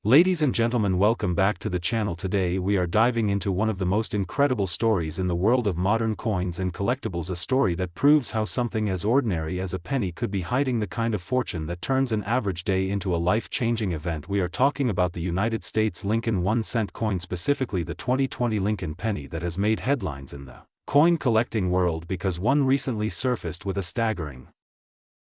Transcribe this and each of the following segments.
Ladies and gentlemen, welcome back to the channel. Today we are diving into one of the most incredible stories in the world of modern coins and collectibles, a story that proves how something as ordinary as a penny could be hiding the kind of fortune that turns an average day into a life-changing event. We are talking about the United States Lincoln 1-cent coin, specifically the 2020 Lincoln penny that has made headlines in the coin collecting world because one recently surfaced with a staggering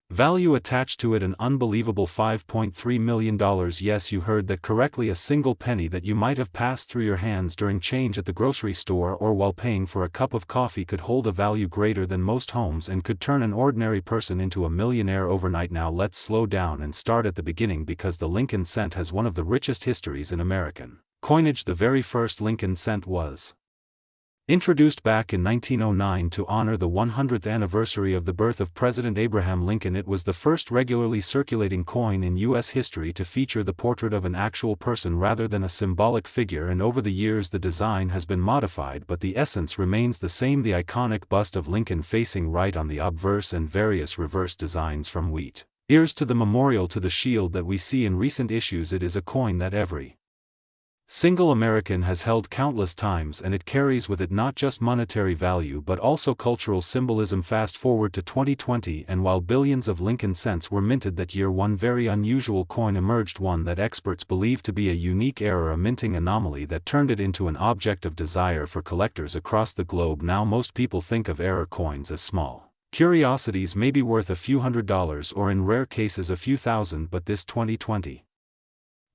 value attached to it, an unbelievable $5.3 million. Yes, you heard that correctly, a single penny that you might have passed through your hands during change at the grocery store or while paying for a cup of coffee could hold a value greater than most homes and could turn an ordinary person into a millionaire overnight. Now let's slow down and start at the beginning, because the Lincoln cent has one of the richest histories in American coinage. The very first Lincoln cent was introduced back in 1909 to honor the 100th anniversary of the birth of President Abraham Lincoln. It was the first regularly circulating coin in U.S. history to feature the portrait of an actual person rather than a symbolic figure, and over the years the design has been modified, but the essence remains the same: the iconic bust of Lincoln facing right on the obverse and various reverse designs from wheat ears to the memorial to the shield that we see in recent issues. It is a coin that every single American has held countless times, and it carries with it not just monetary value but also cultural symbolism. Fast forward to 2020, and while billions of Lincoln cents were minted that year, one very unusual coin emerged, one that experts believe to be a unique error, a minting anomaly that turned it into an object of desire for collectors across the globe. Now most people think of error coins as small curiosities, maybe worth a few $100s or in rare cases a few thousand, but this 2020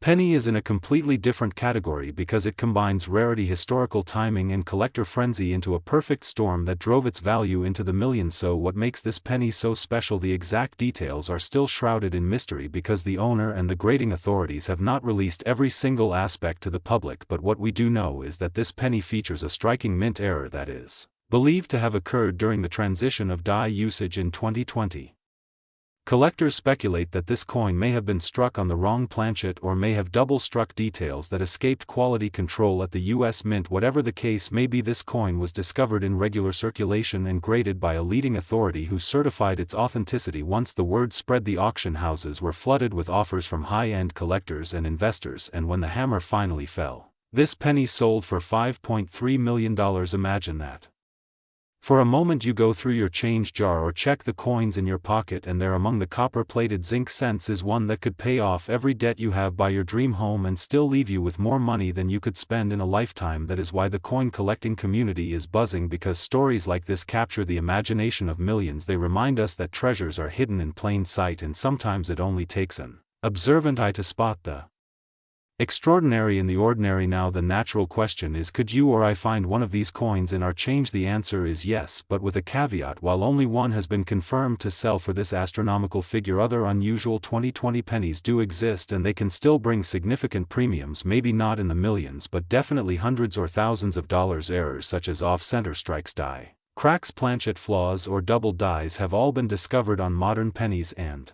penny is in a completely different category because it combines rarity, historical timing, and collector frenzy into a perfect storm that drove its value into the millions. So what makes this penny so special? The exact details are still shrouded in mystery because the owner and the grading authorities have not released every single aspect to the public, but what we do know is that this penny features a striking mint error that is believed to have occurred during the transition of die usage in 2020. Collectors speculate that this coin may have been struck on the wrong planchet or may have double-struck details that escaped quality control at the U.S. Mint. Whatever the case may be, this coin was discovered in regular circulation and graded by a leading authority who certified its authenticity. Once the word spread, the auction houses were flooded with offers from high-end collectors and investors, and when the hammer finally fell, this penny sold for $5.3 million. Imagine that. For a moment you go through your change jar or check the coins in your pocket, and there among the copper-plated zinc cents is one that could pay off every debt you have, buy your dream home, and still leave you with more money than you could spend in a lifetime. That is why the coin collecting community is buzzing, because stories like this capture the imagination of millions. They remind us that treasures are hidden in plain sight, and sometimes it only takes an observant eye to spot the extraordinary in the ordinary. Now the natural question is, could you or I find one of these coins in our change? The answer is yes, but with a caveat: while only one has been confirmed to sell for this astronomical figure, other unusual 2020 pennies do exist, and they can still bring significant premiums, maybe not in the millions but definitely hundreds or thousands of dollars. Errors such as off-center strikes, die cracks, planchet flaws, or double dies have all been discovered on modern pennies, and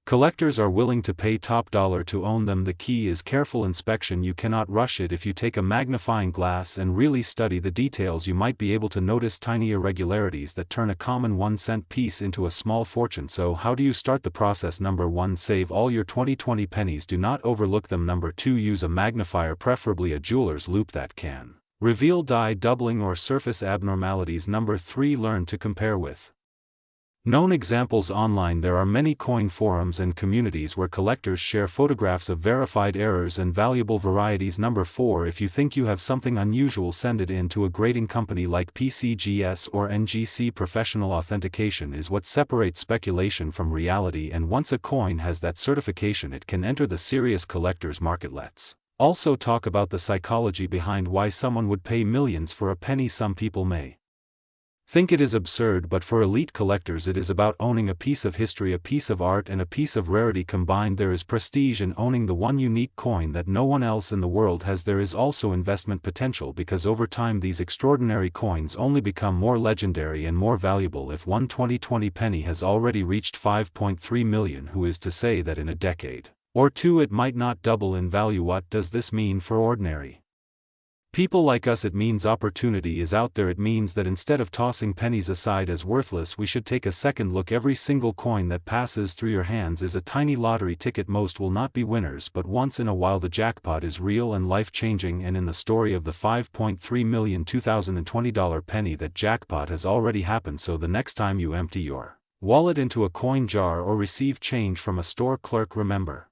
collectors are willing to pay top dollar to own them. The key is careful inspection. You cannot rush it. If you take a magnifying glass and really study the details, you might be able to notice tiny irregularities that turn a common 1-cent piece into a small fortune. So how do you start the process? Number 1, save all your 2020 pennies. Do not overlook them. Number 2, use a magnifier, preferably a jeweler's loupe that can reveal die doubling or surface abnormalities. Number 3, learn to compare with known examples online. There are many coin forums and communities where collectors share photographs of verified errors and valuable varieties. Number 4, if you think you have something unusual, send it in to a grading company like PCGS or NGC. Professional authentication is what separates speculation from reality, and once a coin has that certification, it can enter the serious collector's market. Let's also talk about the psychology behind why someone would pay millions for a penny. Some people may think it is absurd, but for elite collectors it is about owning a piece of history, a piece of art, and a piece of rarity combined. There is prestige in owning the one unique coin that no one else in the world has. There is also investment potential, because over time these extraordinary coins only become more legendary and more valuable. If one 2020 penny has already reached $5.3 million, who is to say that in a decade or two it might not double in value? What does this mean for ordinary People like us, it means opportunity is out there. It means that instead of tossing pennies aside as worthless, we should take a second look. Every single coin that passes through your hands is a tiny lottery ticket. Most will not be winners, but once in a while the jackpot is real and life-changing. And in the story of the $5.3 million 2020 penny, that jackpot has already happened. So the next time you empty your wallet into a coin jar or receive change from a store clerk, remember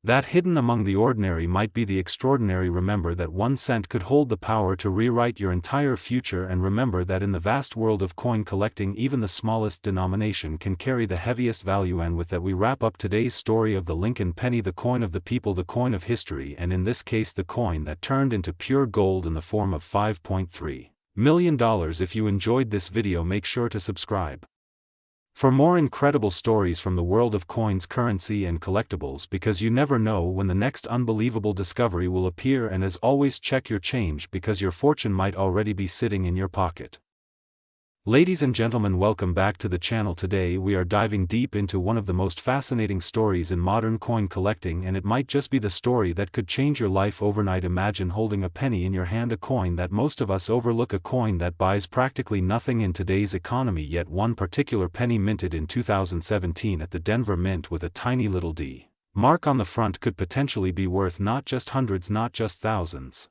that hidden among the ordinary might be the extraordinary. Remember that 1 cent could hold the power to rewrite your entire future. And remember that in the vast world of coin collecting, even the smallest denomination can carry the heaviest value. And with that, we wrap up today's story of the Lincoln penny, the coin of the people, the coin of history, and in this case the coin that turned into pure gold in the form of $5.3 million. If you enjoyed this video, make sure to subscribe for more incredible stories from the world of coins, currency, and collectibles, because you never know when the next unbelievable discovery will appear. And as always, check your change, because your fortune might already be sitting in your pocket. Ladies and gentlemen, welcome back to the channel. Today we are diving deep into one of the most fascinating stories in modern coin collecting, and it might just be the story that could change your life overnight. Imagine holding a penny in your hand, a coin that most of us overlook, a coin that buys practically nothing in today's economy. Yet one particular penny, minted in 2017 at the Denver Mint with a tiny little D mark on the front, could potentially be worth not just hundreds, not just thousands,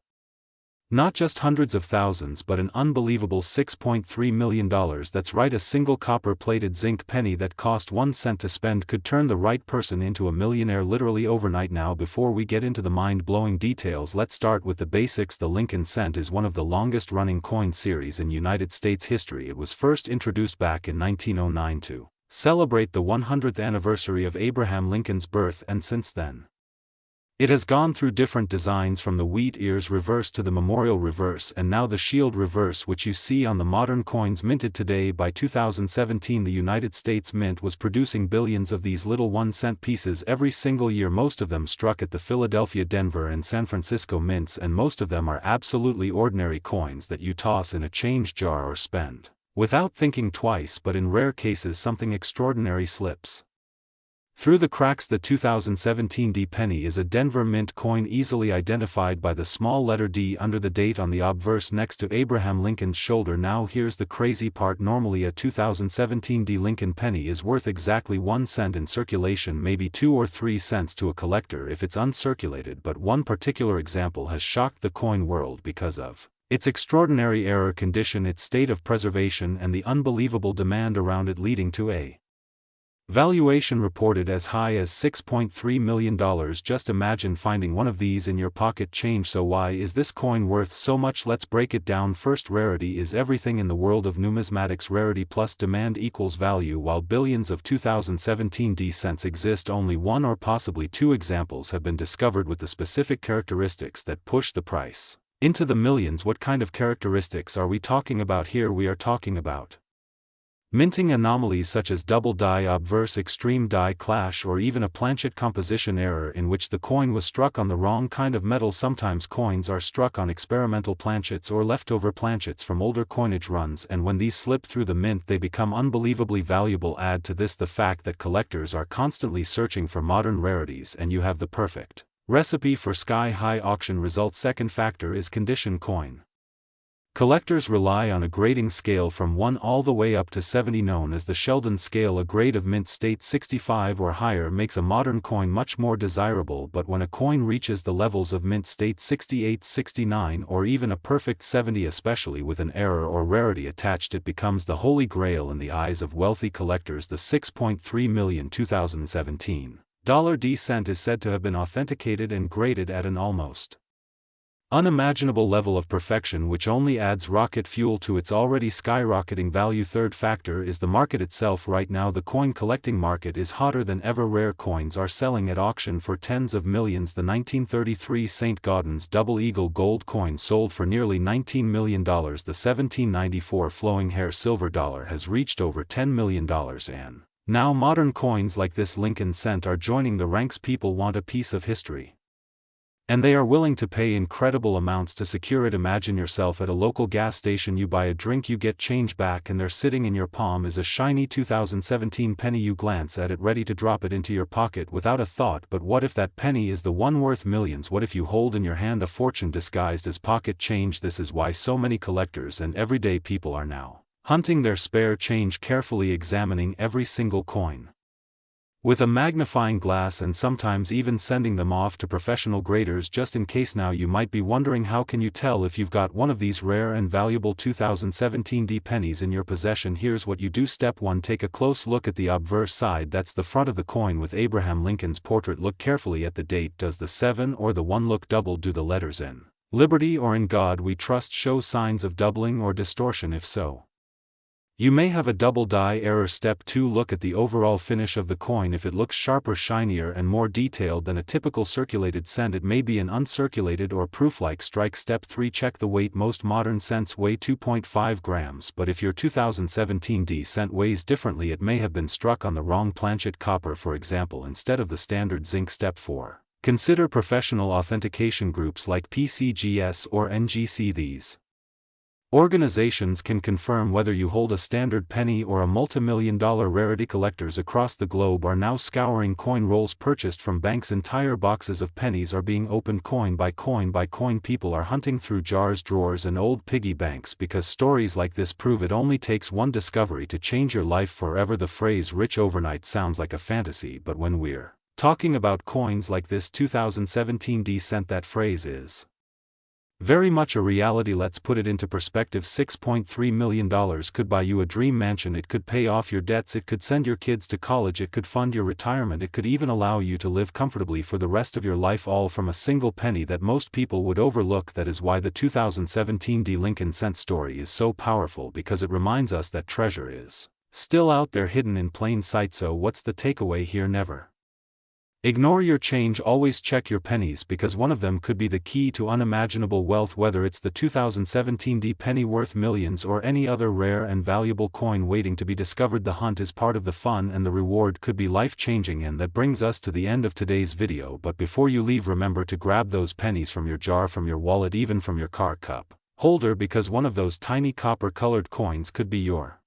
not just hundreds of thousands, but an unbelievable $6.3 million. That's right, a single copper-plated zinc penny that cost 1 cent to spend could turn the right person into a millionaire literally overnight. Now, before we get into the mind-blowing details, let's start with the basics. The Lincoln cent is one of the longest-running coin series in United States history. It was first introduced back in 1909 to celebrate the 100th anniversary of Abraham Lincoln's birth, and since then it has gone through different designs, from the wheat ears reverse to the memorial reverse, and now the shield reverse, which you see on the modern coins minted today. By 2017, the United States Mint was producing billions of these little 1 cent pieces every single year, most of them struck at the Philadelphia, Denver, and San Francisco mints, and most of them are absolutely ordinary coins that you toss in a change jar or spend without thinking twice. But in rare cases, something extraordinary slips through the cracks. The 2017 D penny is a Denver Mint coin, easily identified by the small letter D under the date on the obverse next to Abraham Lincoln's shoulder. Now here's the crazy part. Normally a 2017 D Lincoln penny is worth exactly 1 cent in circulation, maybe 2 or 3 cents to a collector if it's uncirculated. But one particular example has shocked the coin world because of its extraordinary error condition, its state of preservation, and the unbelievable demand around it, leading to a valuation reported as high as $6.3 million. Just imagine finding one of these in your pocket change. So why is this coin worth so much? Let's break it down. First, rarity is everything in the world of numismatics. Rarity plus demand equals value. While billions of 2017 D cents exist, only one or possibly two examples have been discovered with the specific characteristics that push the price into the millions. What kind of characteristics are we talking about here? We are talking about minting anomalies such as double die obverse, extreme die clash, or even a planchet composition error in which the coin was struck on the wrong kind of metal. Sometimes coins are struck on experimental planchets or leftover planchets from older coinage runs, and when these slip through the mint, they become unbelievably valuable. Add to this the fact that collectors are constantly searching for modern rarities, and you have the perfect recipe for sky-high auction results. Second factor is condition. Coin collectors rely on a grading scale from 1 all the way up to 70, known as the Sheldon scale. A grade of mint state 65 or higher makes a modern coin much more desirable, but when a coin reaches the levels of mint state 68, 69, or even a perfect 70, especially with an error or rarity attached, it becomes the holy grail in the eyes of wealthy collectors. The $6.3 million 2017 D cent is said to have been authenticated and graded at an almost unimaginable level of perfection, which only adds rocket fuel to its already skyrocketing value. Third factor is the market itself. Right now the coin collecting market is hotter than ever. Rare coins are selling at auction for tens of millions. The 1933 St. Gaudens Double Eagle gold coin sold for nearly $19 million. The 1794 flowing hair silver dollar has reached over $10 million, and now modern coins like this Lincoln cent are joining the ranks. People want a piece of history, And they are willing to pay incredible amounts to secure it. Imagine yourself at a local gas station, you buy a drink, you get change back, and there sitting in your palm is a shiny 2017 penny. You glance at it, ready to drop it into your pocket without a thought. But what if that penny is the one worth millions? What if you hold in your hand a fortune disguised as pocket change? This is why so many collectors and everyday people are now hunting their spare change, carefully examining every single coin with a magnifying glass, and sometimes even sending them off to professional graders just in case. Now you might be wondering, how can you tell if you've got one of these rare and valuable 2017 pennies in your possession? Here's what you do. Step 1. Take a close look at the obverse side. That's the front of the coin with Abraham Lincoln's portrait. Look carefully at the date. Does the 7 or the 1 look doubled? Do the letters "In Liberty" or "In God We Trust" show signs of doubling or distortion? If so, you may have a double die error. Step 2. Look at the overall finish of the coin. If it looks sharper, shinier, and more detailed than a typical circulated cent, it may be an uncirculated or proof-like strike. Step 3. Check the weight. Most modern cents weigh 2.5 grams, but if your 2017 cent weighs differently, it may have been struck on the wrong planchet copper, for example, instead of the standard zinc. Step 4. Consider professional authentication groups like PCGS or NGC. These organizations can confirm whether you hold a standard penny or a multi-million-dollar rarity. Collectors across the globe are now scouring coin rolls purchased from banks. Entire boxes of pennies are being opened coin by coin by coin. People are hunting through jars, drawers, and old piggy banks because stories like this prove it only takes one discovery to change your life forever. The phrase "rich overnight" sounds like a fantasy, but when we're talking about coins like this 2017 cent, that phrase is very much a reality. Let's put it into perspective. $6.3 million could buy you a dream mansion. It could pay off your debts. It could send your kids to college. It could fund your retirement. It could even allow you to live comfortably for the rest of your life, all from a single penny that most people would overlook. That is why the 2017 Lincoln cent story is so powerful, because it reminds us that treasure is still out there, hidden in plain sight. So what's the takeaway here? Never ignore your change. Always check your pennies, because one of them could be the key to unimaginable wealth. Whether it's the 2017 penny worth millions or any other rare and valuable coin waiting to be discovered, the hunt is part of the fun, and the reward could be life-changing. And that brings us to the end of today's video. But before you leave, remember to grab those pennies from your jar, from your wallet, even from your car cup holder, because one of those tiny copper-colored coins could be your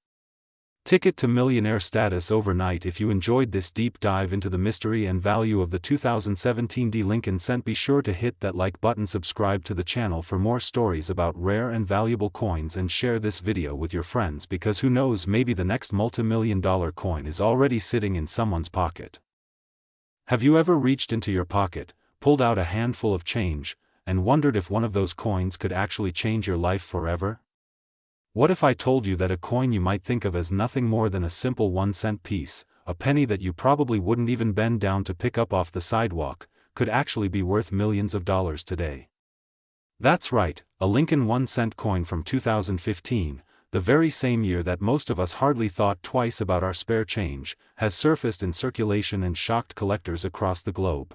ticket to millionaire status overnight. If you enjoyed this deep dive into the mystery and value of the 2017 Lincoln cent, be sure to hit that like button, subscribe to the channel for more stories about rare and valuable coins, and share this video with your friends, because who knows, maybe the next multi-million-dollar coin is already sitting in someone's pocket. Have you ever reached into your pocket, pulled out a handful of change, and wondered if one of those coins could actually change your life forever? What if I told you that a coin you might think of as nothing more than a simple 1-cent piece, a penny that you probably wouldn't even bend down to pick up off the sidewalk, could actually be worth millions of dollars today? That's right, a Lincoln 1-cent coin from 2015, the very same year that most of us hardly thought twice about our spare change, has surfaced in circulation and shocked collectors across the globe.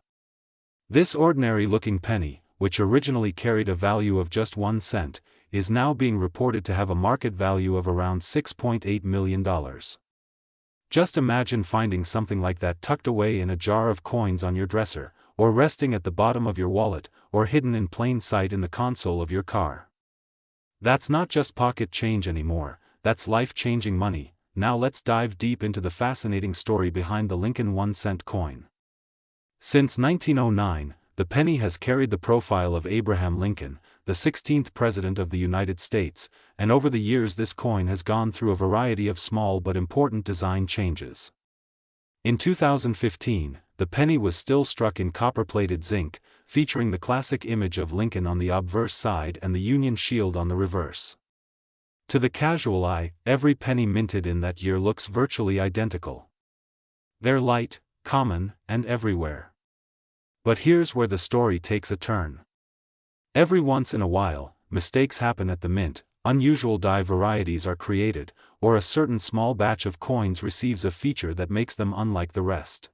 This ordinary-looking penny, which originally carried a value of just 1 cent, is now being reported to have a market value of around $6.8 million. Just imagine finding something like that tucked away in a jar of coins on your dresser, or resting at the bottom of your wallet, or hidden in plain sight in the console of your car. That's not just pocket change anymore, that's life-changing money. Now let's dive deep into the fascinating story behind the Lincoln 1-cent coin. Since 1909, the penny has carried the profile of Abraham Lincoln, the 16th President of the United States, and over the years this coin has gone through a variety of small but important design changes. In 2015, the penny was still struck in copper-plated zinc, featuring the classic image of Lincoln on the obverse side and the Union shield on the reverse. To the casual eye, every penny minted in that year looks virtually identical. They're light, common, and everywhere. But here's where the story takes a turn. Every once in a while, mistakes happen at the mint, unusual die varieties are created, or a certain small batch of coins receives a feature that makes them unlike the rest.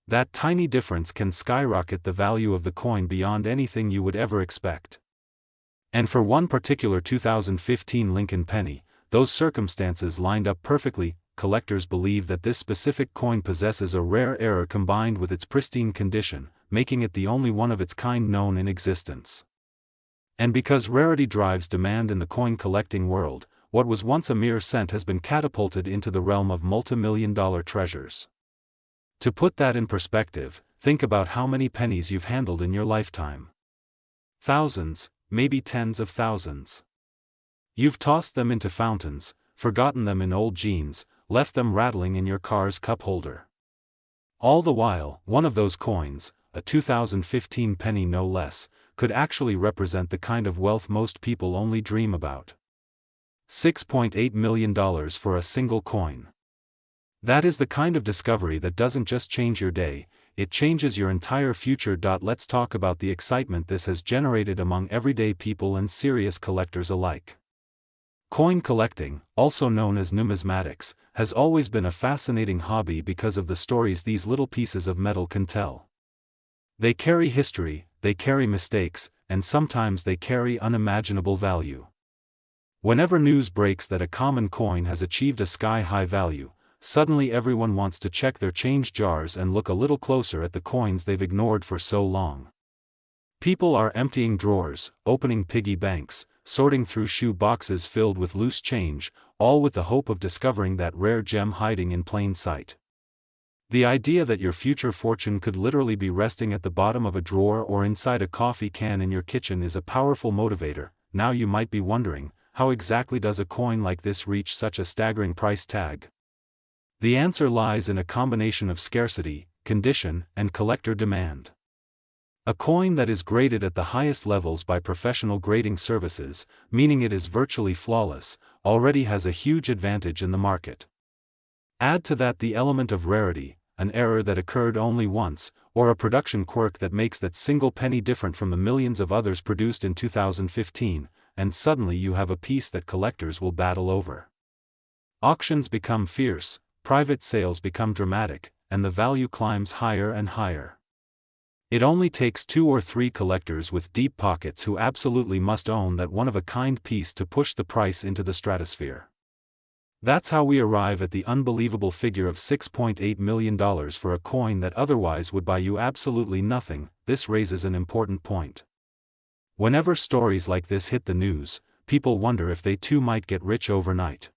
That tiny difference can skyrocket the value of the coin beyond anything you would ever expect. And for one particular 2015 Lincoln penny, those circumstances lined up perfectly. Collectors believe that this specific coin possesses a rare error combined with its pristine condition, making it the only one of its kind known in existence. And because rarity drives demand in the coin collecting world, what was once a mere cent has been catapulted into the realm of multi-million-dollar treasures. To put that in perspective, think about how many pennies you've handled in your lifetime. Thousands, maybe tens of thousands. You've tossed them into fountains, forgotten them in old jeans, left them rattling in your car's cup holder. All the while, one of those coins, a 2015 penny no less, could actually represent the kind of wealth most people only dream about. $6.8 million for a single coin. That is the kind of discovery that doesn't just change your day, it changes your entire future. Let's talk about the excitement this has generated among everyday people and serious collectors alike. Coin collecting, also known as numismatics, has always been a fascinating hobby because of the stories these little pieces of metal can tell. They carry history, they carry mistakes, and sometimes they carry unimaginable value. Whenever news breaks that a common coin has achieved a sky-high value, suddenly everyone wants to check their change jars and look a little closer at the coins they've ignored for so long. People are emptying drawers, opening piggy banks, sorting through shoe boxes filled with loose change, all with the hope of discovering that rare gem hiding in plain sight. The idea that your future fortune could literally be resting at the bottom of a drawer or inside a coffee can in your kitchen is a powerful motivator. Now you might be wondering, how exactly does a coin like this reach such a staggering price tag? The answer lies in a combination of scarcity, condition, and collector demand. A coin that is graded at the highest levels by professional grading services, meaning it is virtually flawless, already has a huge advantage in the market. Add to that the element of rarity, an error that occurred only once, or a production quirk that makes that single penny different from the millions of others produced in 2015, and suddenly you have a piece that collectors will battle over. Auctions become fierce, private sales become dramatic, and the value climbs higher and higher. It only takes 2 or 3 collectors with deep pockets who absolutely must own that one-of-a-kind piece to push the price into the stratosphere. That's how we arrive at the unbelievable figure of $6.8 million for a coin that otherwise would buy you absolutely nothing. This raises an important point. Whenever stories like this hit the news, people wonder if they too might get rich overnight.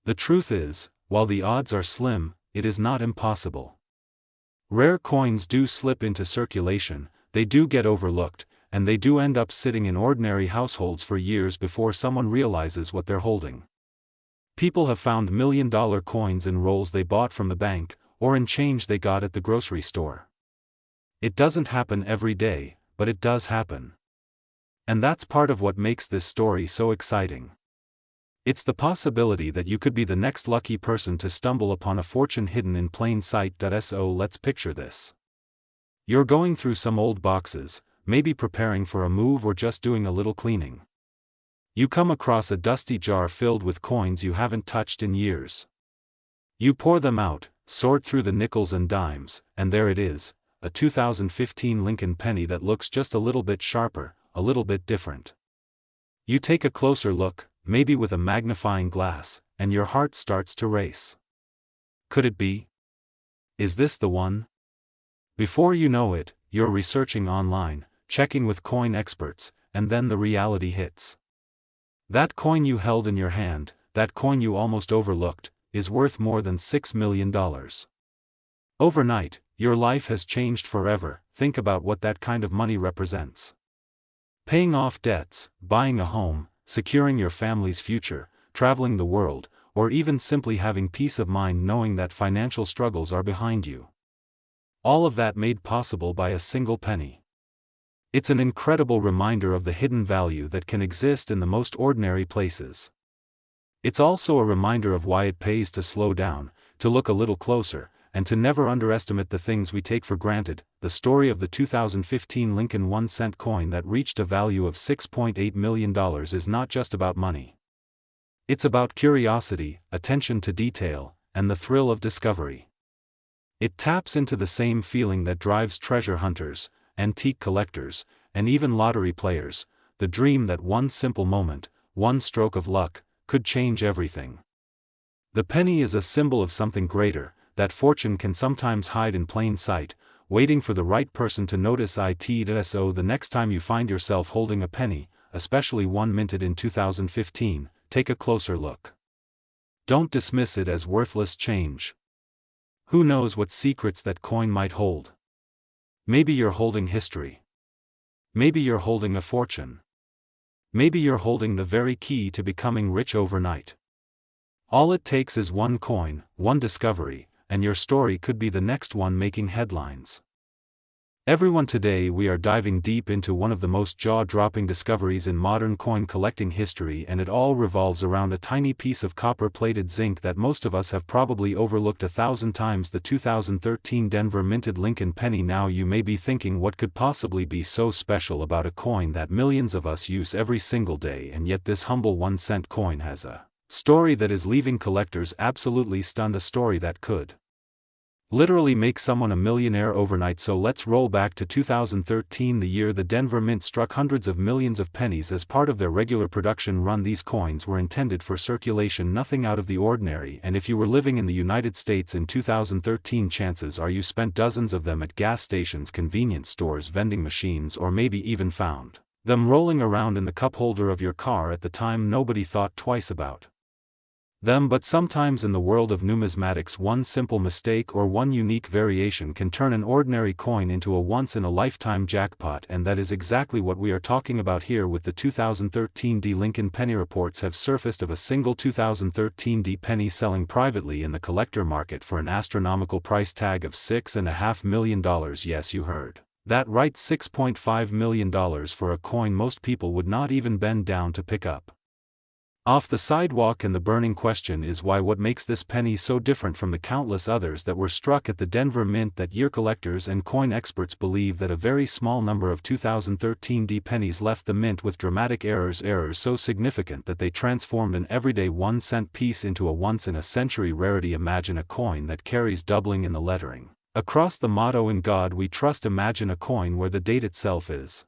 The truth is, while the odds are slim, it is not impossible. Rare coins do slip into circulation, they do get overlooked, and they do end up sitting in ordinary households for years before someone realizes what they're holding. People have found million-dollar coins in rolls they bought from the bank, or in change they got at the grocery store. It doesn't happen every day, but it does happen. And that's part of what makes this story so exciting. It's the possibility that you could be the next lucky person to stumble upon a fortune hidden in plain sight. So let's picture this. You're going through some old boxes, maybe preparing for a move or just doing a little cleaning. You come across a dusty jar filled with coins you haven't touched in years. You pour them out, sort through the nickels and dimes, and there it is, a 2015 Lincoln penny that looks just a little bit sharper, a little bit different. You take a closer look, maybe with a magnifying glass, and your heart starts to race. Could it be? Is this the one? Before you know it, you're researching online, checking with coin experts, and then the reality hits. That coin you held in your hand, that coin you almost overlooked, is worth more than $6 million. Overnight, your life has changed forever. Think about what that kind of money represents. Paying off debts, buying a home, securing your family's future, traveling the world, or even simply having peace of mind knowing that financial struggles are behind you. All of that made possible by a single penny. It's an incredible reminder of the hidden value that can exist in the most ordinary places. It's also a reminder of why it pays to slow down, to look a little closer, and to never underestimate the things we take for granted. The story of the 2015 Lincoln 1-cent coin that reached a value of $6.8 million is not just about money. It's about curiosity, attention to detail, and the thrill of discovery. It taps into the same feeling that drives treasure hunters, antique collectors, and even lottery players, the dream that one simple moment, one stroke of luck, could change everything. The penny is a symbol of something greater, that fortune can sometimes hide in plain sight, waiting for the right person to notice it. So the next time you find yourself holding a penny, especially one minted in 2015, take a closer look. Don't dismiss it as worthless change. Who knows what secrets that coin might hold? Maybe you're holding history. Maybe you're holding a fortune. Maybe you're holding the very key to becoming rich overnight. All it takes is one coin, one discovery, and your story could be the next one making headlines. Everyone, today we are diving deep into one of the most jaw-dropping discoveries in modern coin collecting history, and it all revolves around a tiny piece of copper-plated zinc that most of us have probably overlooked 1,000 times: the 2013 Denver minted Lincoln penny. Now you may be thinking, what could possibly be so special about a coin that millions of us use every single day? And yet this humble 1-cent coin has a story that is leaving collectors absolutely stunned, a story that could literally make someone a millionaire overnight. So let's roll back to 2013, the year the Denver Mint struck hundreds of millions of pennies as part of their regular production run. These coins were intended for circulation, nothing out of the ordinary, and if you were living in the United States in 2013, chances are you spent dozens of them at gas stations, convenience stores, vending machines, or maybe even found them rolling around in the cup holder of your car. At the time, nobody thought twice about them, but sometimes in the world of numismatics, one simple mistake or one unique variation can turn an ordinary coin into a once-in-a-lifetime jackpot, and that is exactly what we are talking about here with the 2013 D Lincoln penny. Reports have surfaced of a single 2013 D penny selling privately in the collector market for an astronomical price tag of $6.5 million. Yes, you heard that right, $6.5 million for a coin most people would not even bend down to pick up off the sidewalk. And the burning question is why? What makes this penny so different from the countless others that were struck at the Denver Mint that year? Collectors and coin experts believe that a very small number of 2013 D pennies left the mint with dramatic errors so significant that they transformed an everyday 1-cent piece into a once-in-a-century rarity. Imagine a coin that carries doubling in the lettering across the motto "In God We Trust." Imagine a coin where the date itself is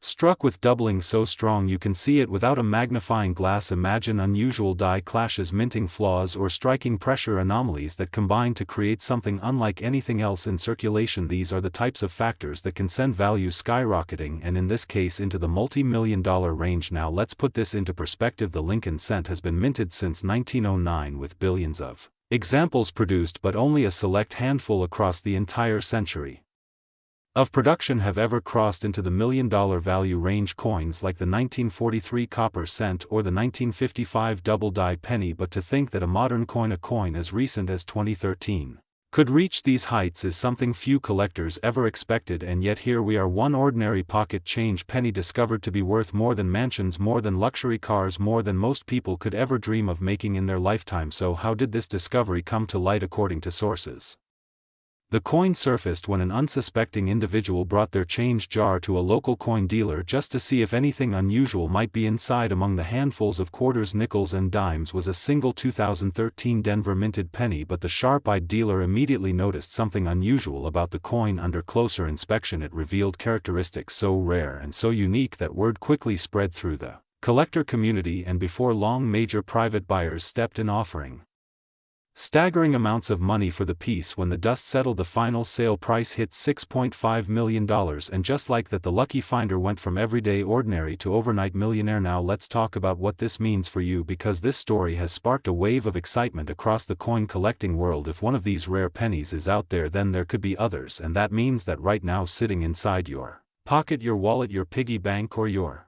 struck with doubling so strong you can see it without a magnifying glass. Imagine unusual die clashes, minting flaws, or striking pressure anomalies that combine to create something unlike anything else in circulation. These are the types of factors that can send value skyrocketing, and in this case into the multi-million-dollar range. Now let's put this into perspective. The Lincoln cent has been minted since 1909 with billions of examples produced, but only a select handful across the entire century of production have ever crossed into the million-dollar value range. Coins like the 1943 copper cent or the 1955 double-die penny. But to think that a modern coin, a coin as recent as 2013, could reach these heights is something few collectors ever expected. And yet here we are, one ordinary pocket change penny discovered to be worth more than mansions, more than luxury cars, more than most people could ever dream of making in their lifetime. So how did this discovery come to light? According to sources, the coin surfaced when an unsuspecting individual brought their change jar to a local coin dealer just to see if anything unusual might be inside. Among the handfuls of quarters, nickels, and dimes was a single 2013 Denver minted penny, but the sharp-eyed dealer immediately noticed something unusual about the coin. Under closer inspection, it revealed characteristics so rare and so unique that word quickly spread through the collector community, and before long major private buyers stepped in, offering staggering amounts of money for the piece. When the dust settled, the final sale price hit $6.5 million, and just like that, the lucky finder went from everyday ordinary to overnight millionaire. Now let's talk about what this means for you, because this story has sparked a wave of excitement across the coin collecting world. If one of these rare pennies is out there, then there could be others, and that means that right now, sitting inside your pocket, your wallet, your piggy bank, or your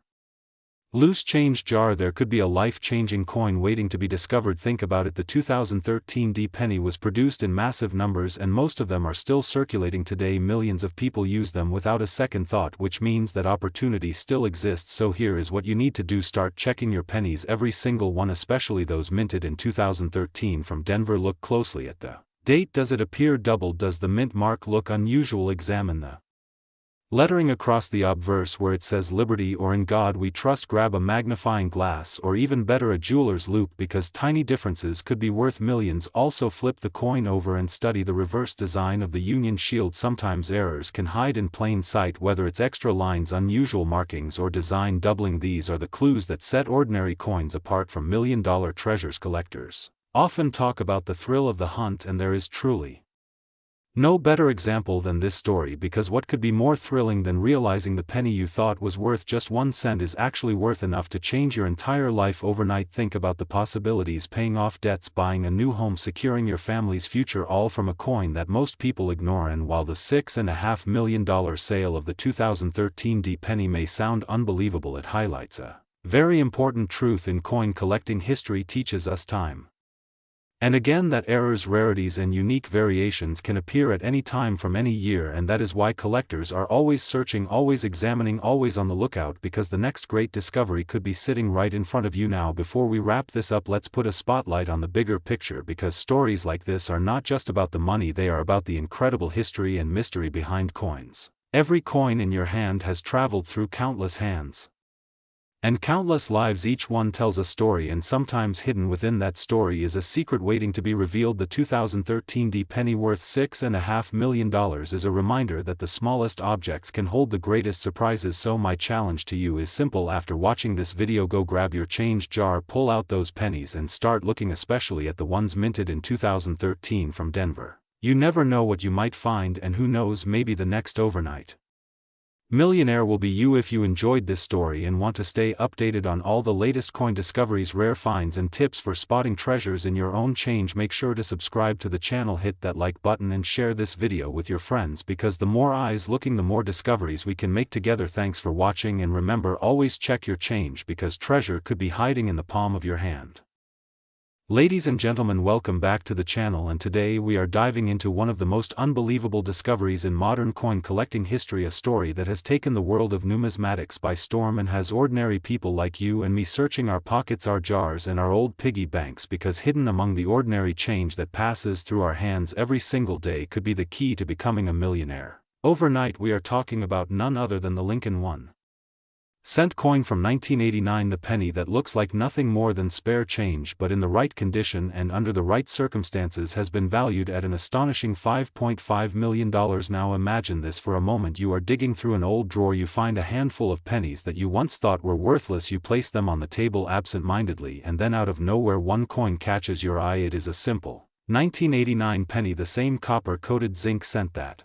loose change jar, there could be a life-changing coin waiting to be discovered. Think about it. The 2013 D penny was produced in massive numbers, and most of them are still circulating today. Millions of people use them without a second thought, which means that opportunity still exists. So here is what you need to do: start checking your pennies, every single one, especially those minted in 2013 from Denver. Look closely at the date. Does it appear doubled? Does the mint mark look unusual? Examine the lettering across the obverse where it says Liberty or In God We Trust. Grab a magnifying glass, or even better, a jeweler's loupe, because tiny differences could be worth millions. Also flip the coin over and study the reverse design of the Union Shield. Sometimes errors can hide in plain sight, whether it's extra lines, unusual markings, or design doubling. These are the clues that set ordinary coins apart from million-dollar treasures. Collectors often talk about the thrill of the hunt, and there is truly No better example than this story, because what could be more thrilling than realizing the penny you thought was worth just 1 cent is actually worth enough to change your entire life overnight. Think about the possibilities: paying off debts, buying a new home, securing your family's future, all from a coin that most people ignore. And while the $6.5 million sale of the 2013 penny may sound unbelievable, it highlights a very important truth in coin collecting history: teaches us time and again that errors, rarities and unique variations can appear at any time from any year, and that is why collectors are always searching, always examining, always on the lookout, because the next great discovery could be sitting right in front of you now. Before we wrap this up, let's put a spotlight on the bigger picture, because stories like this are not just about the money, they are about the incredible history and mystery behind coins. Every coin in your hand has traveled through countless hands and countless lives. Each one tells a story, and sometimes hidden within that story is a secret waiting to be revealed. The 2013 penny, worth $6.5 million, is a reminder that the smallest objects can hold the greatest surprises. So my challenge to you is simple: after watching this video, go grab your change jar, pull out those pennies and start looking, especially at the ones minted in 2013 from Denver. You never know what you might find, and who knows, maybe the next overnight millionaire will be you. If you enjoyed this story and want to stay updated on all the latest coin discoveries, rare finds and tips for spotting treasures in your own change, make sure to subscribe to the channel, hit that like button and share this video with your friends, because the more eyes looking, the more discoveries we can make together. Thanks for watching, and remember, always check your change, because treasure could be hiding in the palm of your hand. Ladies and gentlemen, welcome back to the channel, and today we are diving into one of the most unbelievable discoveries in modern coin collecting history, a story that has taken the world of numismatics by storm and has ordinary people like you and me searching our pockets, our jars and our old piggy banks, because hidden among the ordinary change that passes through our hands every single day could be the key to becoming a millionaire overnight. We are talking about none other than the Lincoln 1-cent coin from 1989, the penny that looks like nothing more than spare change, but in the right condition and under the right circumstances has been valued at an astonishing $5.5 million. Now imagine this for a moment: you are digging through an old drawer, you find a handful of pennies that you once thought were worthless, you place them on the table absent-mindedly, and then out of nowhere one coin catches your eye. It is a simple 1989 penny, the same copper-coated zinc cent that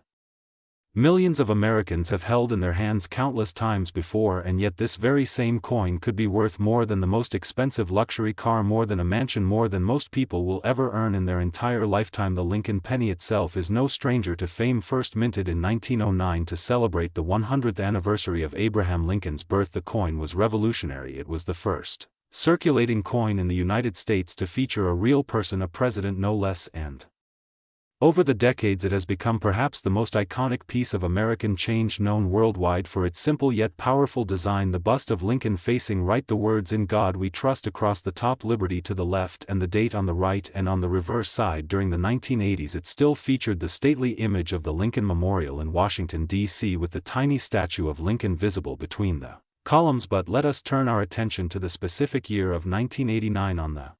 millions of Americans have held in their hands countless times before, and yet this very same coin could be worth more than the most expensive luxury car, more than a mansion, more than most people will ever earn in their entire lifetime. The Lincoln penny itself is no stranger to fame. First minted in 1909 to celebrate the 100th anniversary of Abraham Lincoln's birth, the coin was revolutionary. It was the first circulating coin in the United States to feature a real person, a president no less, and over the decades it has become perhaps the most iconic piece of American change known worldwide for its simple yet powerful design. The bust of Lincoln facing right, the words "In God We Trust" across the top, liberty to the left, and the date on the right, and on the reverse side. During the 1980s it still featured the stately image of the Lincoln Memorial in Washington, D.C., with the tiny statue of Lincoln visible between the columns. But let us turn our attention to the specific year of 1989. On the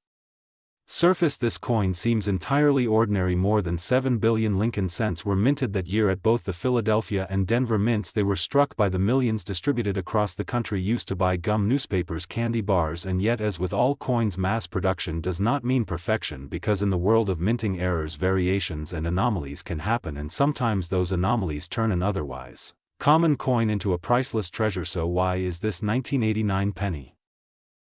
surface this coin seems entirely ordinary. More than 7 billion Lincoln cents were minted that year at both the Philadelphia and Denver mints. They were struck by the millions distributed across the country, used to buy gum, newspapers, candy bars. And yet, as with all coins, mass production does not mean perfection, because in the world of minting, errors, variations and anomalies can happen, and sometimes those anomalies turn an otherwise common coin into a priceless treasure. So why is this 1989 penny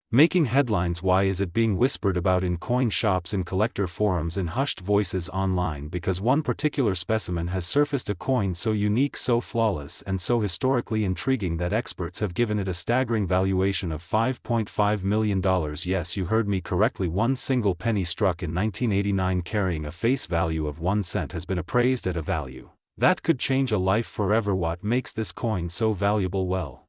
making headlines? Why is it being whispered about in coin shops, in collector forums, in hushed voices online? Because one particular specimen has surfaced, a coin so unique, so flawless and so historically intriguing that experts have given it a staggering valuation of $5.5 million. Yes, you heard me correctly. One single penny struck in 1989 carrying a face value of 1 cent has been appraised at a value that could change a life forever. What makes this coin so valuable? Well,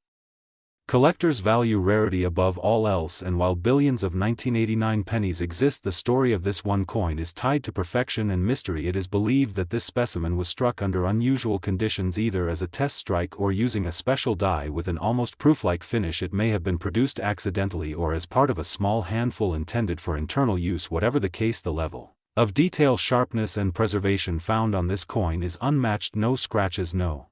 collectors value rarity above all else, and while billions of 1989 pennies exist, the story of this one coin is tied to perfection and mystery. It is believed that this specimen was struck under unusual conditions, either as a test strike or using a special die with an almost proof-like finish. It may have been produced accidentally or as part of a small handful intended for internal use. Whatever the case, the level of detail, sharpness and preservation found on this coin is unmatched. No scratches, no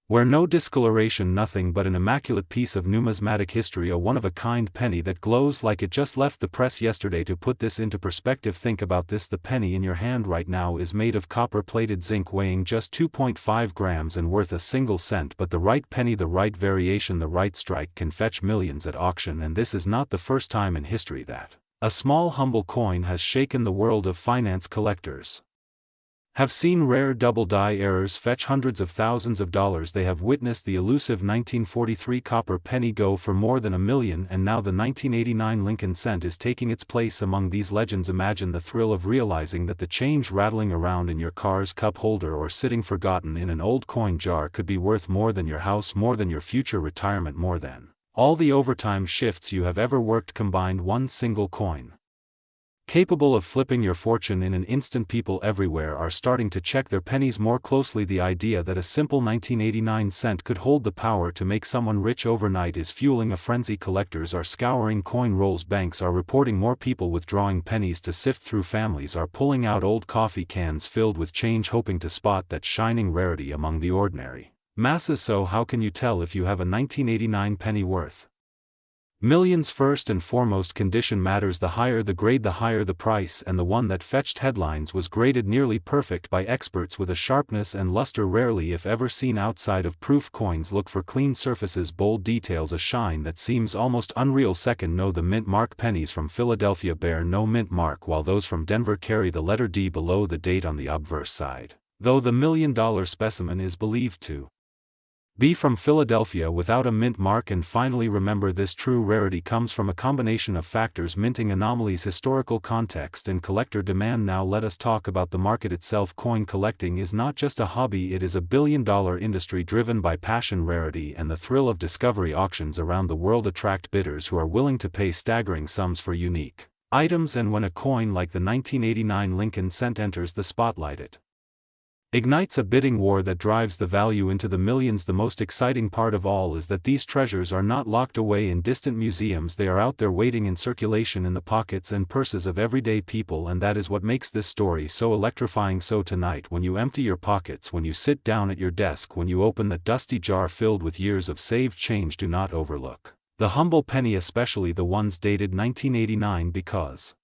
Where no discoloration, nothing but an immaculate piece of numismatic history, a one-of-a-kind penny that glows like it just left the press yesterday. To put this into perspective, think about this: the penny in your hand right now is made of copper-plated zinc, weighing just 2.5 grams and worth a single cent, but the right penny, the right variation, the right strike can fetch millions at auction. And this is not the first time in history that a small humble coin has shaken the world of finance. Collectors have seen rare double-die errors fetch hundreds of thousands of dollars. They have witnessed the elusive 1943 copper penny go for more than $1 million, and now the 1989 Lincoln cent is taking its place among these legends. Imagine the thrill of realizing that the change rattling around in your car's cup holder or sitting forgotten in an old coin jar could be worth more than your house, more than your future retirement, more than all the overtime shifts you have ever worked combined. One single coin capable of flipping your fortune in an instant. People everywhere are starting to check their pennies more closely. The idea that a simple 1989 cent could hold the power to make someone rich overnight is fueling a frenzy. Collectors are scouring coin rolls. Banks are reporting more people withdrawing pennies to sift through. Families are pulling out old coffee cans filled with change, hoping to spot that shining rarity among the ordinary masses. So how can you tell if you have a 1989 penny worth millions? First and foremost, condition matters. The higher the grade, the higher the price, and the one that fetched headlines was graded nearly perfect by experts with a sharpness and luster rarely if ever seen outside of proof coins. Look for clean surfaces, bold details, a shine that seems almost unreal. Second, know the mint mark. Pennies from Philadelphia bear no mint mark, while those from Denver carry the letter D below the date on the obverse side, though the $1 million specimen is believed to be from Philadelphia without a mint mark. And finally, remember this: true rarity comes from a combination of factors: minting anomalies, historical context, and collector demand. Now let us talk about the market itself. Coin collecting is not just a hobby, it is a billion-dollar industry driven by passion, rarity, and the thrill of discovery. Auctions around the world attract bidders who are willing to pay staggering sums for unique items, and when a coin like the 1989 Lincoln cent enters the spotlight, it ignites a bidding war that drives the value into the millions. The most exciting part of all is that these treasures are not locked away in distant museums. They are out there waiting in circulation in the pockets and purses of everyday people, and that is what makes this story so electrifying. So tonight, when you empty your pockets, when you sit down at your desk, when you open that dusty jar filled with years of saved change, do not overlook the humble penny, especially the ones dated 1989, because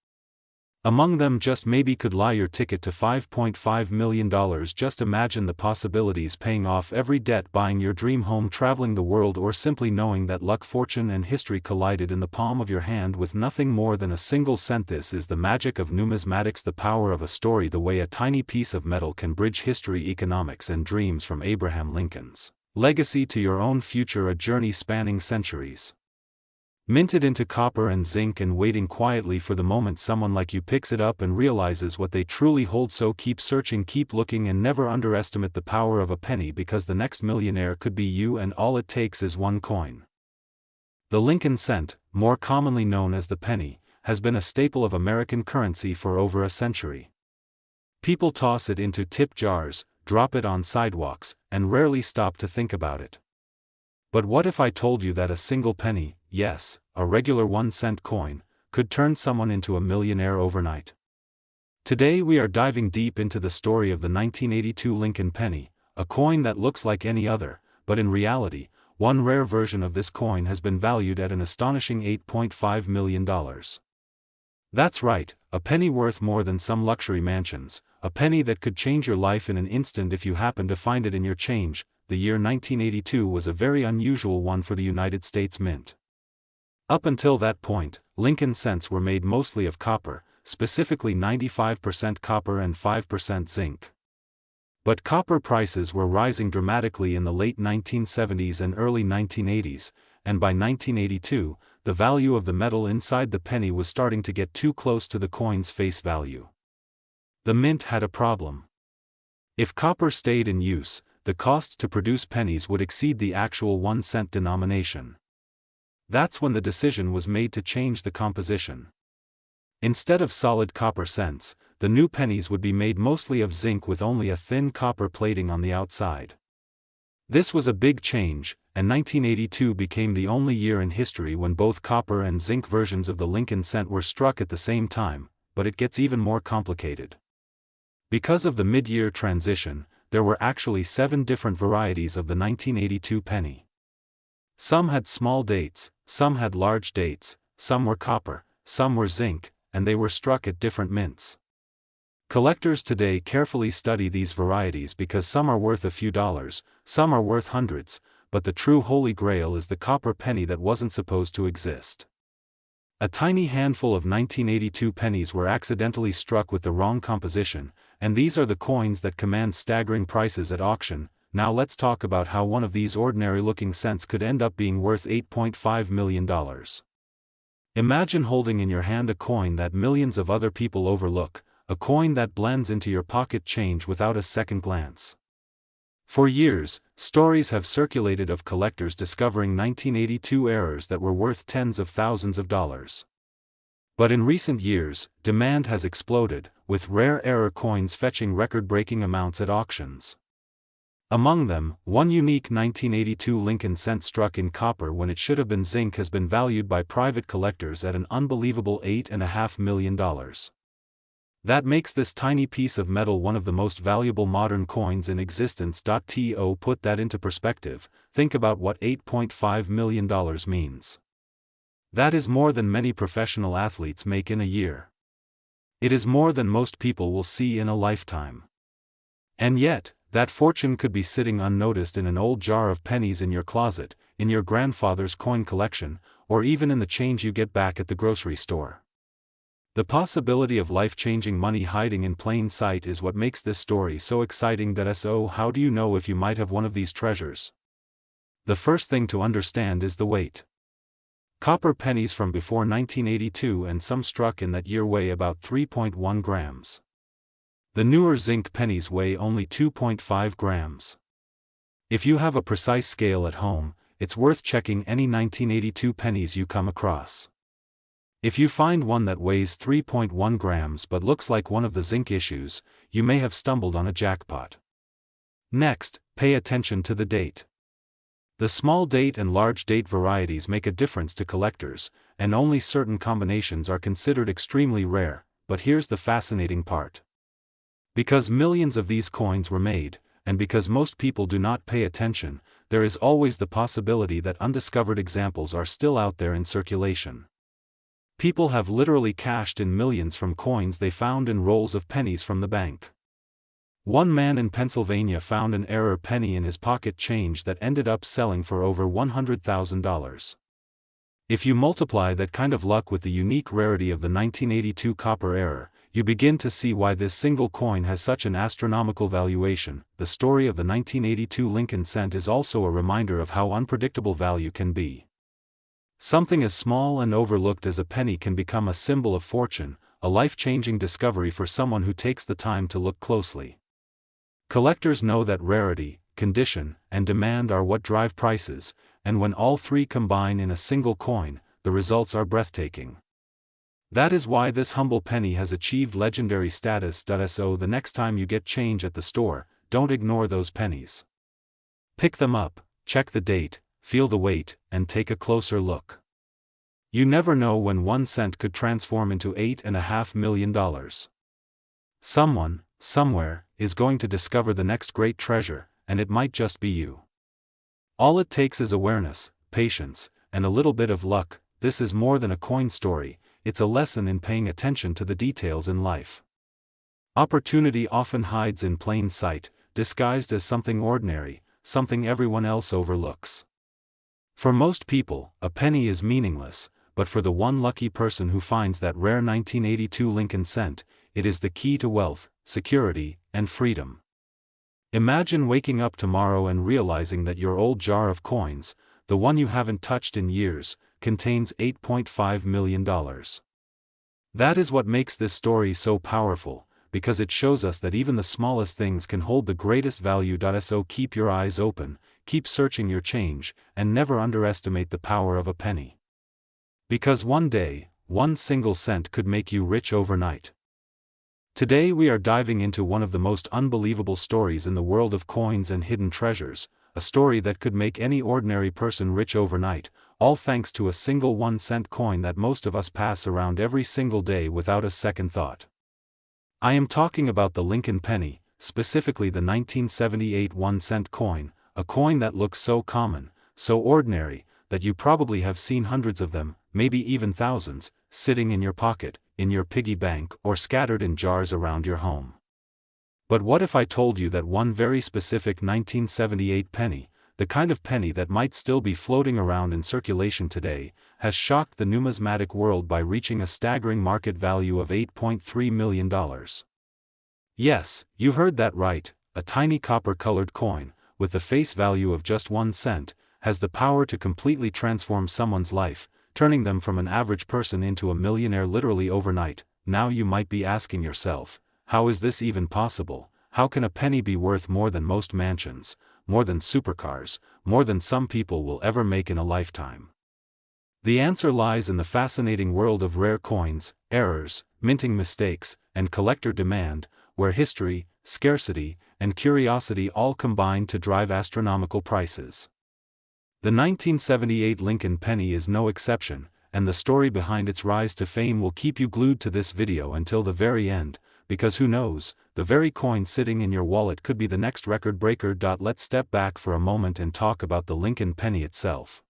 among them just maybe could lie your ticket to $5.5 million. Just imagine the possibilities: paying off every debt, buying your dream home, traveling the world, or simply knowing that luck, fortune, and history collided in the palm of your hand with nothing more than a single cent. This is the magic of numismatics, the power of a story, the way a tiny piece of metal can bridge history, economics, and dreams. From Abraham Lincoln's legacy to your own future, a journey spanning centuries. Minted into copper and zinc and waiting quietly for the moment someone like you picks it up and realizes what they truly hold. So keep searching, keep looking, and never underestimate the power of a penny, because the next millionaire could be you, and all it takes is one coin. The Lincoln cent, more commonly known as the penny, has been a staple of American currency for over a century. People toss it into tip jars, drop it on sidewalks, and rarely stop to think about it. But what if I told you that a single penny, yes, a regular 1-cent coin, could turn someone into a millionaire overnight? Today we are diving deep into the story of the 1982 Lincoln penny, a coin that looks like any other, but in reality, one rare version of this coin has been valued at an astonishing $8.5 million. That's right, a penny worth more than some luxury mansions, a penny that could change your life in an instant if you happen to find it in your change. The year 1982 was a very unusual one for the United States Mint. Up until that point, Lincoln cents were made mostly of copper, specifically 95% copper and 5% zinc. But copper prices were rising dramatically in the late 1970s and early 1980s, and by 1982, the value of the metal inside the penny was starting to get too close to the coin's face value. The mint had a problem. If copper stayed in use, the cost to produce pennies would exceed the actual 1-cent denomination. That's when the decision was made to change the composition. Instead of solid copper cents, the new pennies would be made mostly of zinc with only a thin copper plating on the outside. This was a big change, and 1982 became the only year in history when both copper and zinc versions of the Lincoln cent were struck at the same time. But it gets even more complicated. Because of the mid-year transition, there were actually 7 different varieties of the 1982 penny. Some had small dates, some had large dates, some were copper, some were zinc, and they were struck at different mints. Collectors today carefully study these varieties because some are worth a few dollars, some are worth hundreds, but the true holy grail is the copper penny that wasn't supposed to exist. A tiny handful of 1982 pennies were accidentally struck with the wrong composition, and these are the coins that command staggering prices at auction. Now let's talk about how one of these ordinary-looking cents could end up being worth $8.5 million. Imagine holding in your hand a coin that millions of other people overlook, a coin that blends into your pocket change without a second glance. For years, stories have circulated of collectors discovering 1982 errors that were worth tens of thousands of dollars. But in recent years, demand has exploded, with rare error coins fetching record-breaking amounts at auctions. Among them, one unique 1982 Lincoln cent struck in copper when it should have been zinc has been valued by private collectors at an unbelievable $8.5 million. That makes this tiny piece of metal one of the most valuable modern coins in existence. To put that into perspective, think about what $8.5 million means. That is more than many professional athletes make in a year. It is more than most people will see in a lifetime. And yet, that fortune could be sitting unnoticed in an old jar of pennies in your closet, in your grandfather's coin collection, or even in the change you get back at the grocery store. The possibility of life-changing money hiding in plain sight is what makes this story so exciting. So how do you know if you might have one of these treasures? The first thing to understand is the weight. Copper pennies from before 1982 and some struck in that year weigh about 3.1 grams. The newer zinc pennies weigh only 2.5 grams. If you have a precise scale at home, it's worth checking any 1982 pennies you come across. If you find one that weighs 3.1 grams but looks like one of the zinc issues, you may have stumbled on a jackpot. Next, pay attention to the date. The small date and large date varieties make a difference to collectors, and only certain combinations are considered extremely rare, but here's the fascinating part. Because millions of these coins were made, and because most people do not pay attention, there is always the possibility that undiscovered examples are still out there in circulation. People have literally cashed in millions from coins they found in rolls of pennies from the bank. One man in Pennsylvania found an error penny in his pocket change that ended up selling for over $100,000. If you multiply that kind of luck with the unique rarity of the 1982 copper error, you begin to see why this single coin has such an astronomical valuation. The story of the 1982 Lincoln cent is also a reminder of how unpredictable value can be. Something as small and overlooked as a penny can become a symbol of fortune, a life-changing discovery for someone who takes the time to look closely. Collectors know that rarity, condition, and demand are what drive prices, and when all three combine in a single coin, the results are breathtaking. That is why this humble penny has achieved legendary status. So the next time you get change at the store, don't ignore those pennies. Pick them up, check the date, feel the weight, and take a closer look. You never know when 1 cent could transform into $8.5 million. Someone, somewhere, is going to discover the next great treasure, and it might just be you. All it takes is awareness, patience, and a little bit of luck. This is more than a coin story, it's a lesson in paying attention to the details in life. Opportunity often hides in plain sight, disguised as something ordinary, something everyone else overlooks. For most people, a penny is meaningless, but for the one lucky person who finds that rare 1982 Lincoln cent, it is the key to wealth, security, and freedom. Imagine waking up tomorrow and realizing that your old jar of coins, the one you haven't touched in years, contains $8.5 million. That is what makes this story so powerful, because it shows us that even the smallest things can hold the greatest value. So keep your eyes open, keep searching your change, and never underestimate the power of a penny. Because one day, 1 single cent could make you rich overnight. Today we are diving into one of the most unbelievable stories in the world of coins and hidden treasures, a story that could make any ordinary person rich overnight, all thanks to a single 1 cent coin that most of us pass around every single day without a second thought. I am talking about the Lincoln penny, specifically the 1978 1-cent coin, a coin that looks so common, so ordinary, that you probably have seen hundreds of them, maybe even thousands, sitting in your pocket, in your piggy bank, or scattered in jars around your home. But what if I told you that one very specific 1978 penny, the kind of penny that might still be floating around in circulation today, has shocked the numismatic world by reaching a staggering market value of $8.3 million? Yes, you heard that right, a tiny copper-colored coin, with the face value of just 1 cent, has the power to completely transform someone's life, turning them from an average person into a millionaire literally overnight. Now you might be asking yourself, how is this even possible? How can a penny be worth more than most mansions, more than supercars, more than some people will ever make in a lifetime? The answer lies in the fascinating world of rare coins, errors, minting mistakes, and collector demand, where history, scarcity, and curiosity all combine to drive astronomical prices. The 1978 Lincoln penny is no exception, and the story behind its rise to fame will keep you glued to this video until the very end, because who knows, the very coin sitting in your wallet could be the next record breaker. Let's step back for a moment and talk about the Lincoln penny itself.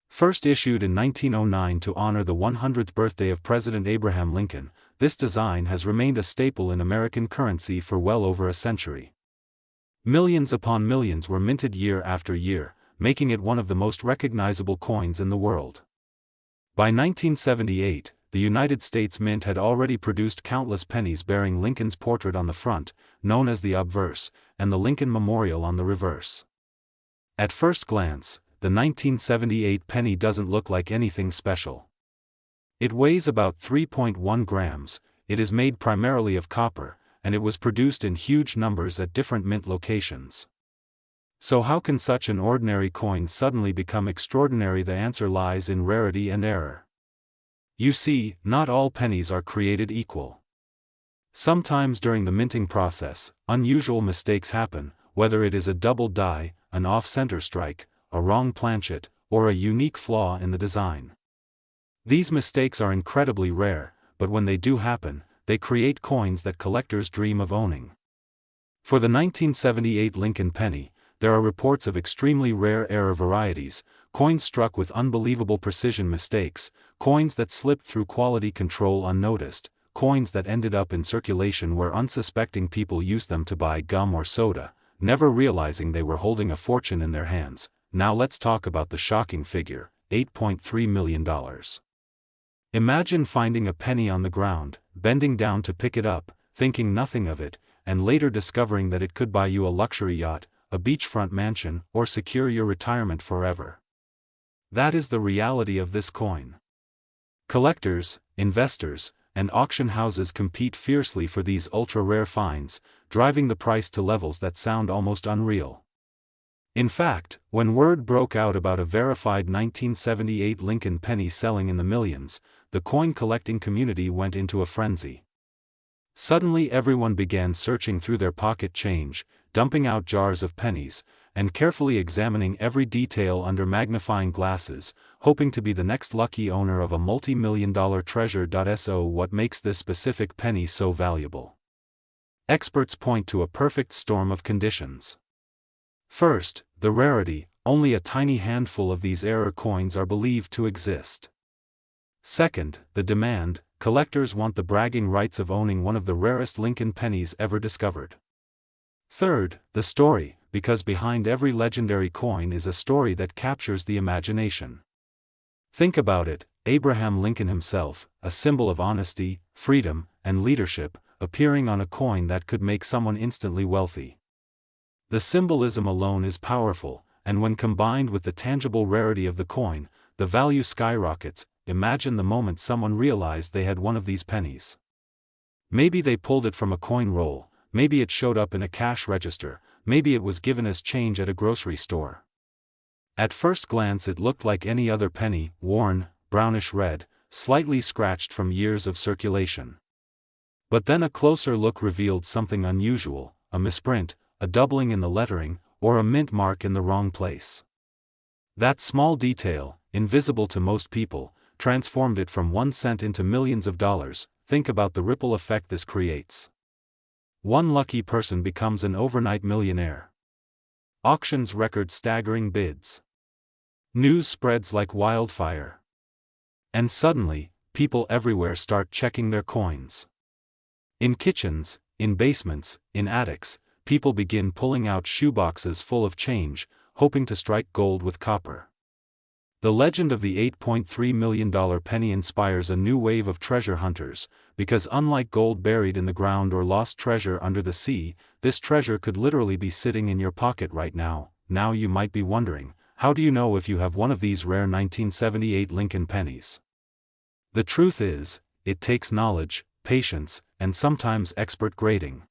First issued in 1909 to honor the 100th birthday of President Abraham Lincoln, this design has remained a staple in American currency for well over a century. Millions upon millions were minted year after year, making it one of the most recognizable coins in the world. By 1978, the United States Mint had already produced countless pennies bearing Lincoln's portrait on the front, known as the obverse, and the Lincoln Memorial on the reverse. At first glance, the 1978 penny doesn't look like anything special. It weighs about 3.1 grams, it is made primarily of copper, and it was produced in huge numbers at different mint locations. So how can such an ordinary coin suddenly become extraordinary? The answer lies in rarity and error. You see, not all pennies are created equal. Sometimes during the minting process, unusual mistakes happen, whether it is a double die, an off-center strike, a wrong planchet, or a unique flaw in the design. These mistakes are incredibly rare, but when they do happen, they create coins that collectors dream of owning. For the 1978 Lincoln penny, there are reports of extremely rare error varieties, coins struck with unbelievable precision mistakes, coins that slipped through quality control unnoticed, coins that ended up in circulation where unsuspecting people used them to buy gum or soda, never realizing they were holding a fortune in their hands. Now let's talk about the shocking figure, $8.3 million. Imagine finding a penny on the ground, bending down to pick it up, thinking nothing of it, and later discovering that it could buy you a luxury yacht, a beachfront mansion, or secure your retirement forever. That is the reality of this coin. Collectors, investors, and auction houses compete fiercely for these ultra-rare finds, driving the price to levels that sound almost unreal. In fact, when word broke out about a verified 1978 Lincoln penny selling in the millions, the coin collecting community went into a frenzy. Suddenly everyone began searching through their pocket change, dumping out jars of pennies, and carefully examining every detail under magnifying glasses, hoping to be the next lucky owner of a multi-million-dollar treasure. So what makes this specific penny so valuable? Experts point to a perfect storm of conditions. First, the rarity, only a tiny handful of these error coins are believed to exist. Second, the demand, collectors want the bragging rights of owning one of the rarest Lincoln pennies ever discovered. Third, the story, because behind every legendary coin is a story that captures the imagination. Think about it, Abraham Lincoln himself, a symbol of honesty, freedom, and leadership, appearing on a coin that could make someone instantly wealthy. The symbolism alone is powerful, and when combined with the tangible rarity of the coin, the value skyrockets. Imagine the moment someone realized they had one of these pennies. Maybe they pulled it from a coin roll, maybe it showed up in a cash register, maybe it was given as change at a grocery store. At first glance it looked like any other penny, worn, brownish red, slightly scratched from years of circulation. But then a closer look revealed something unusual, a misprint, a doubling in the lettering, or a mint mark in the wrong place. That small detail, invisible to most people, transformed it from 1 cent into millions of dollars. Think about the ripple effect this creates. One lucky person becomes an overnight millionaire. Auctions record staggering bids. News spreads like wildfire. And suddenly, people everywhere start checking their coins. In kitchens, in basements, in attics, people begin pulling out shoeboxes full of change, hoping to strike gold with copper. The legend of the $8.3 million penny inspires a new wave of treasure hunters, because unlike gold buried in the ground or lost treasure under the sea, this treasure could literally be sitting in your pocket right now. Now you might be wondering, how do you know if you have one of these rare 1978 Lincoln pennies? The truth is, it takes knowledge, patience, and sometimes expert grading.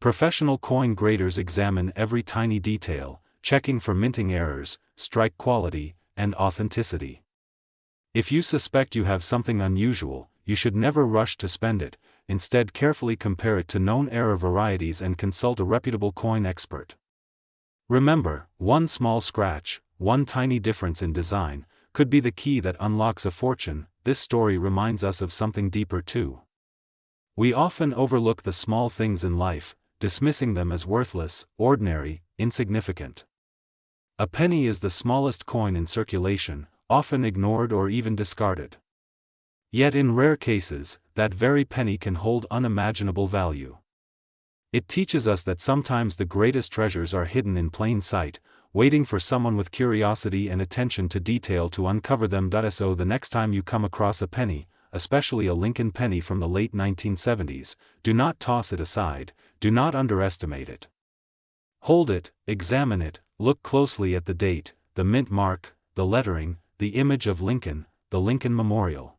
Professional coin graders examine every tiny detail, checking for minting errors, strike quality, and authenticity. If you suspect you have something unusual, you should never rush to spend it. Instead, carefully compare it to known error varieties and consult a reputable coin expert. Remember, one small scratch, one tiny difference in design, could be the key that unlocks a fortune. This story reminds us of something deeper too. We often overlook the small things in life, dismissing them as worthless, ordinary, insignificant. A penny is the smallest coin in circulation, often ignored or even discarded. Yet in rare cases, that very penny can hold unimaginable value. It teaches us that sometimes the greatest treasures are hidden in plain sight, waiting for someone with curiosity and attention to detail to uncover them. So the next time you come across a penny, especially a Lincoln penny from the late 1970s, do not toss it aside, do not underestimate it. Hold it, examine it, look closely at the date, the mint mark, the lettering, the image of Lincoln, the Lincoln Memorial.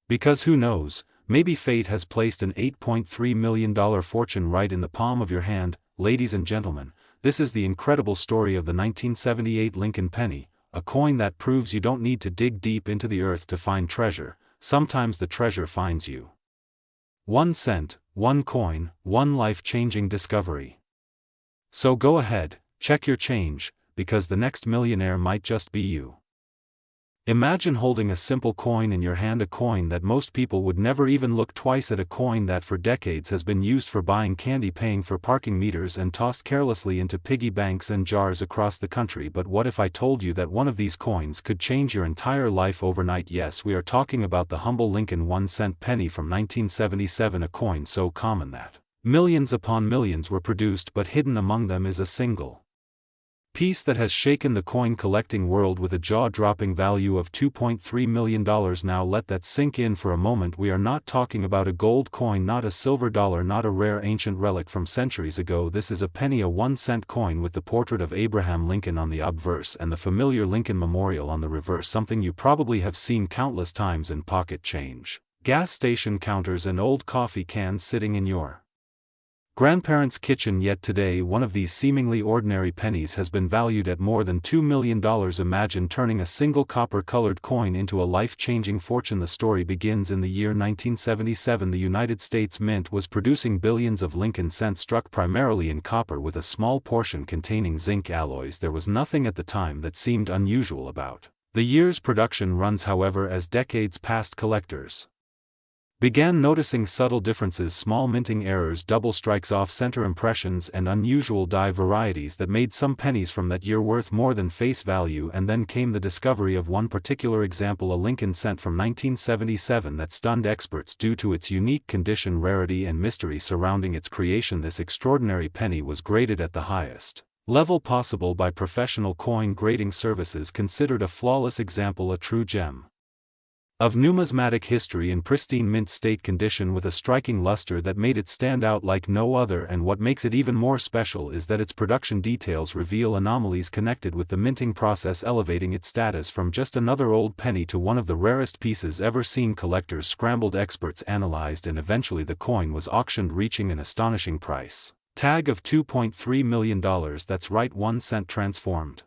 Because who knows, maybe fate has placed an $8.3 million fortune right in the palm of your hand. Ladies and gentlemen, this is the incredible story of the 1978 Lincoln penny, a coin that proves you don't need to dig deep into the earth to find treasure. Sometimes the treasure finds you. 1 cent, 1 coin, 1 life-changing discovery. So go ahead, check your change, because the next millionaire might just be you. Imagine holding a simple coin in your hand, a coin that most people would never even look twice at, a coin that for decades has been used for buying candy, paying for parking meters, and tossed carelessly into piggy banks and jars across the country. But what if I told you that one of these coins could change your entire life overnight? Yes, we are talking about the humble Lincoln 1-cent penny from 1977, a coin so common that millions upon millions were produced, but hidden among them is a single piece that has shaken the coin collecting world with a jaw-dropping value of $2.3 million. Now let that sink in for a moment. We are not talking about a gold coin, not a silver dollar, not a rare ancient relic from centuries ago. This is a penny, a 1-cent coin with the portrait of Abraham Lincoln on the obverse and the familiar Lincoln Memorial on the reverse, something you probably have seen countless times in pocket change, gas station counters, and old coffee cans sitting in your grandparents' kitchen. Yet today, one of these seemingly ordinary pennies has been valued at more than $2 million. Imagine turning a single copper-colored coin into a life-changing fortune. The story begins in the year 1977. The United States Mint was producing billions of Lincoln cents, struck primarily in copper with a small portion containing zinc alloys. There was nothing at the time that seemed unusual about the year's production runs. However, as decades passed, collectors began noticing subtle differences, small minting errors, double strikes, off-center impressions, and unusual die varieties that made some pennies from that year worth more than face value. And then came the discovery of one particular example, a Lincoln cent from 1977, that stunned experts due to its unique condition, rarity, and mystery surrounding its creation. This extraordinary penny was graded at the highest level possible by professional coin grading services, considered a flawless example, a true gem of numismatic history, in pristine mint state condition with a striking luster that made it stand out like no other. And what makes it even more special is that its production details reveal anomalies connected with the minting process, elevating its status from just another old penny to one of the rarest pieces ever seen. Collectors scrambled, experts analyzed, and eventually the coin was auctioned, reaching an astonishing price tag of $2.3 million. That's right, 1 cent transformed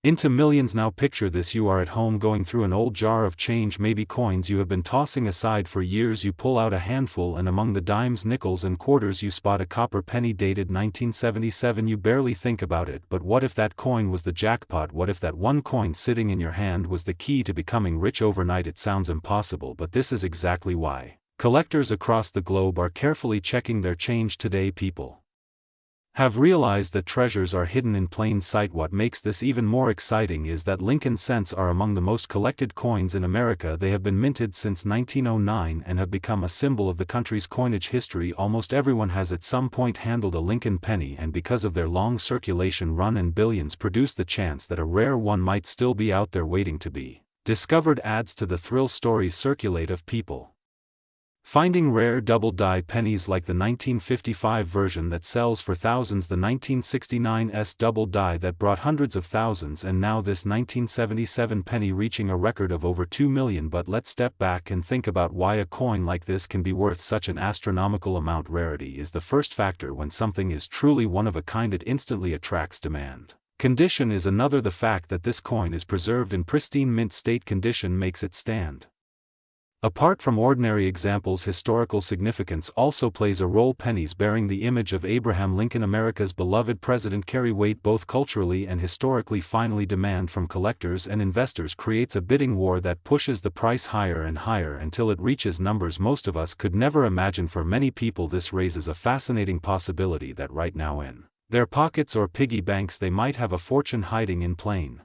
into millions. Now picture this: you are at home going through an old jar of change, maybe coins you have been tossing aside for years. You pull out a handful, and among the dimes, nickels, and quarters you spot a copper penny dated 1977. You barely think about it, but what if that coin was the jackpot? What if that one coin sitting in your hand was the key to becoming rich overnight? It sounds impossible, but this is exactly why Collectors across the globe are carefully checking their change today. People have realized that treasures are hidden in plain sight. What makes this even more exciting is that Lincoln cents are among the most collected coins in America. They have been minted since 1909 and have become a symbol of the country's coinage history. Almost everyone has at some point handled a Lincoln penny, and because of their long circulation run and billions produce, the chance that a rare one might still be out there waiting to be discovered adds to the thrill. Stories circulate of people finding rare double-die pennies, like the 1955 version that sells for thousands, the 1969's double-die that brought hundreds of thousands, and now this 1977 penny reaching a record of over 2 million. But let's step back and think about why a coin like this can be worth such an astronomical amount. Rarity is the first factor. When something is truly one of a kind, it instantly attracts demand. Condition is another. The fact that this coin is preserved in pristine mint state condition makes it stand apart from ordinary examples. Historical significance also plays a role. Pennies bearing the image of Abraham Lincoln, America's beloved president, carry weight both culturally and historically. Finally, demand from collectors and investors creates a bidding war that pushes the price higher and higher until it reaches numbers most of us could never imagine. For many people, this raises a fascinating possibility that right now in their pockets or piggy banks they might have a fortune hiding in plain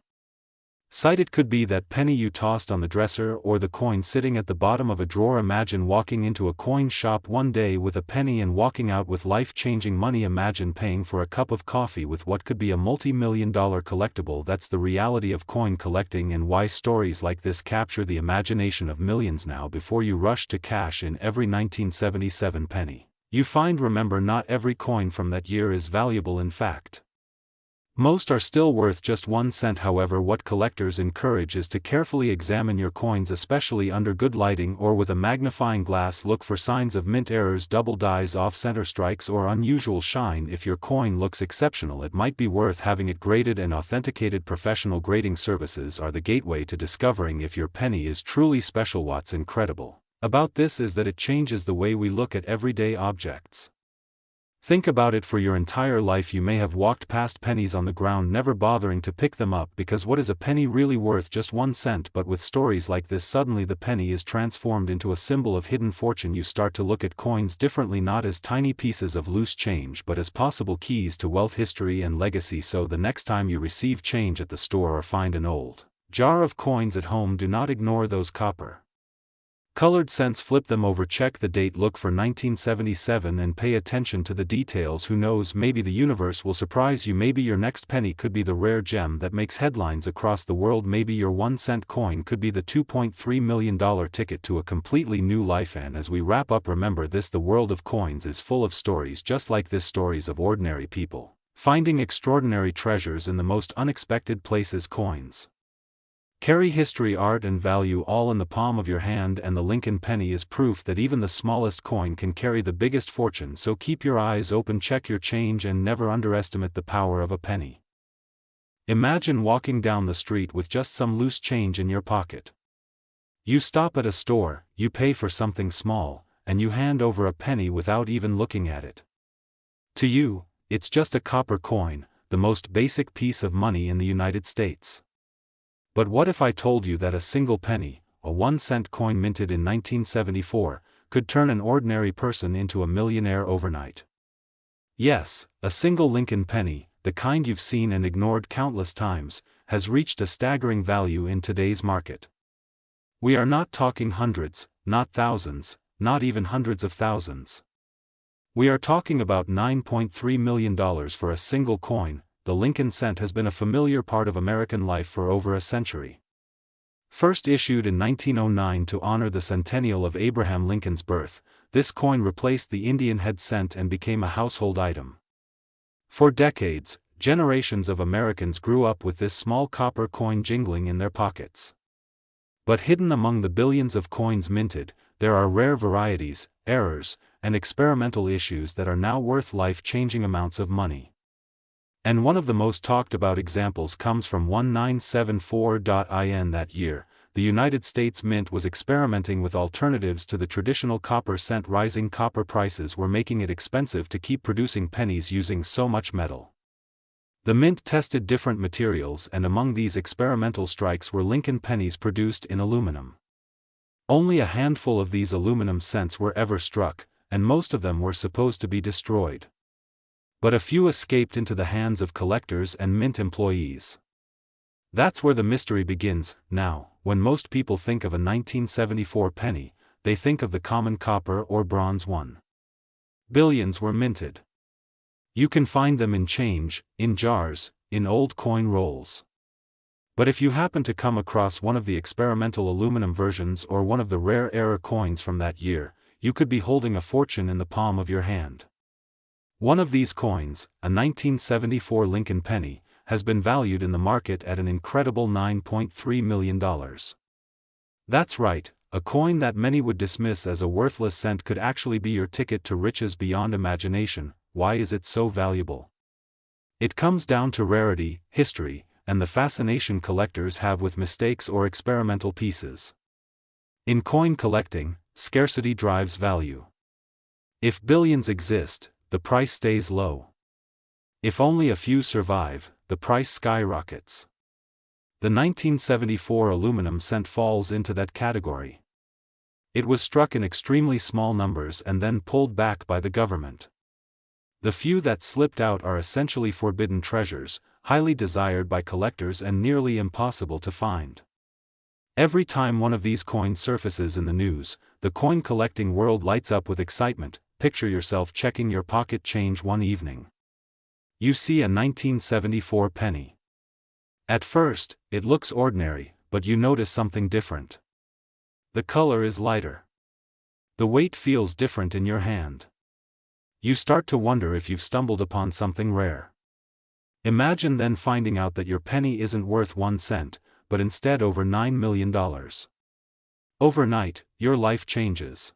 sight. It could be that penny you tossed on the dresser, or the coin sitting at the bottom of a drawer. Imagine walking into a coin shop one day with a penny and walking out with life-changing money. Imagine paying for a cup of coffee with what could be a multi-million-dollar collectible. That's the reality of coin collecting, and why stories like this capture the imagination of millions. Now, before you rush to cash in every 1977 penny you find, remember, not every coin from that year is valuable. In fact, most are still worth just 1 cent. However, what collectors encourage is to carefully examine your coins, especially under good lighting or with a magnifying glass. Look for signs of mint errors, double dies, off-center strikes, or unusual shine. If your coin looks exceptional, it might be worth having it graded and authenticated. Professional grading services are the gateway to discovering if your penny is truly special. What's incredible about this is that it changes the way we look at everyday objects. Think about it. For your entire life you may have walked past pennies on the ground, never bothering to pick them up, because what is a penny really worth? Just 1 cent. But with stories like this, suddenly the penny is transformed into a symbol of hidden fortune. You start to look at coins differently, not as tiny pieces of loose change, but as possible keys to wealth, history, and legacy. So the next time you receive change at the store or find an old jar of coins at home, do not ignore those colored cents. Flip them over, check the date, look for 1977, and pay attention to the details. Who knows, maybe the universe will surprise you. Maybe your next penny could be the rare gem that makes headlines across the world. Maybe your 1 cent coin could be the $2.3 million ticket to a completely new life. And as we wrap up, remember this: the world of coins is full of stories just like this, stories of ordinary people finding extraordinary treasures in the most unexpected places. Coins carry history, art, and value all in the palm of your hand, and the Lincoln penny is proof that even the smallest coin can carry the biggest fortune. So keep your eyes open, check your change, and never underestimate the power of a penny. Imagine walking down the street with just some loose change in your pocket. You stop at a store, you pay for something small, and you hand over a penny without even looking at it. To you, it's just a copper coin, the most basic piece of money in the United States. But what if I told you that a single penny, a 1 cent coin minted in 1974, could turn an ordinary person into a millionaire overnight? Yes, a single Lincoln penny, the kind you've seen and ignored countless times, has reached a staggering value in today's market. We are not talking hundreds, not thousands, not even hundreds of thousands. We are talking about $9.3 million for a single coin. The Lincoln cent has been a familiar part of American life for over a century. First issued in 1909 to honor the centennial of Abraham Lincoln's birth, this coin replaced the Indian head cent and became a household item. For decades, generations of Americans grew up with this small copper coin jingling in their pockets. But hidden among the billions of coins minted, there are rare varieties, errors, and experimental issues that are now worth life-changing amounts of money. And one of the most talked about examples comes from 1974. That year, the United States Mint was experimenting with alternatives to the traditional copper cent. Rising copper prices were making it expensive to keep producing pennies using so much metal. The Mint tested different materials, and among these experimental strikes were Lincoln pennies produced in aluminum. Only a handful of these aluminum cents were ever struck, and most of them were supposed to be destroyed. But a few escaped into the hands of collectors and mint employees. That's where the mystery begins. Now, when most people think of a 1974 penny, they think of the common copper or bronze one. Billions were minted. You can find them in change, in jars, in old coin rolls. But if you happen to come across one of the experimental aluminum versions or one of the rare era coins from that year, you could be holding a fortune in the palm of your hand. One of these coins, a 1974 Lincoln penny, has been valued in the market at an incredible $9.3 million. That's right, a coin that many would dismiss as a worthless cent could actually be your ticket to riches beyond imagination. Why is it so valuable? It comes down to rarity, history, and the fascination collectors have with mistakes or experimental pieces. In coin collecting, scarcity drives value. If billions exist, the price stays low. If only a few survive, the price skyrockets. The 1974 aluminum cent falls into that category. It was struck in extremely small numbers and then pulled back by the government. The few that slipped out are essentially forbidden treasures, highly desired by collectors and nearly impossible to find. Every time one of these coins surfaces in the news, the coin collecting world lights up with excitement. Picture yourself checking your pocket change one evening. You see a 1974 penny. At first, it looks ordinary, but you notice something different. The color is lighter. The weight feels different in your hand. You start to wonder if you've stumbled upon something rare. Imagine then finding out that your penny isn't worth 1 cent, but instead over $9 million. Overnight, your life changes.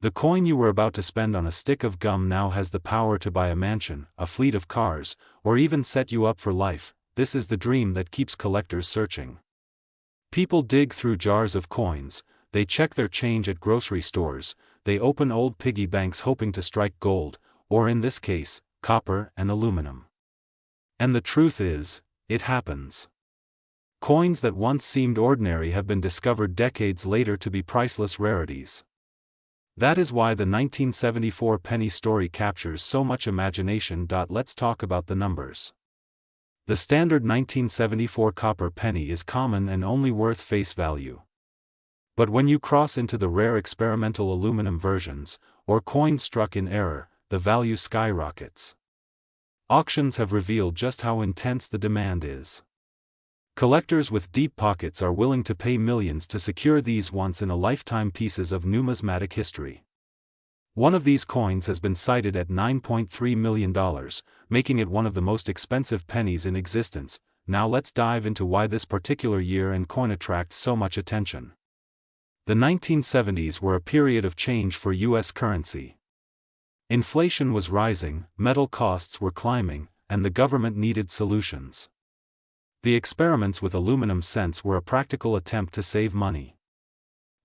The coin you were about to spend on a stick of gum now has the power to buy a mansion, a fleet of cars, or even set you up for life. This is the dream that keeps collectors searching. People dig through jars of coins, they check their change at grocery stores, they open old piggy banks hoping to strike gold, or in this case, copper and aluminum. And the truth is, it happens. Coins that once seemed ordinary have been discovered decades later to be priceless rarities. That is why the 1974 penny story captures so much imagination. Let's talk about the numbers. The standard 1974 copper penny is common and only worth face value. But when you cross into the rare experimental aluminum versions, or coins struck in error, the value skyrockets. Auctions have revealed just how intense the demand is. Collectors with deep pockets are willing to pay millions to secure these once-in-a-lifetime pieces of numismatic history. One of these coins has been cited at $9.3 million, making it one of the most expensive pennies in existence. Now let's dive into why this particular year and coin attracts so much attention. The 1970s were a period of change for U.S. currency. Inflation was rising, metal costs were climbing, and the government needed solutions. The experiments with aluminum cents were a practical attempt to save money.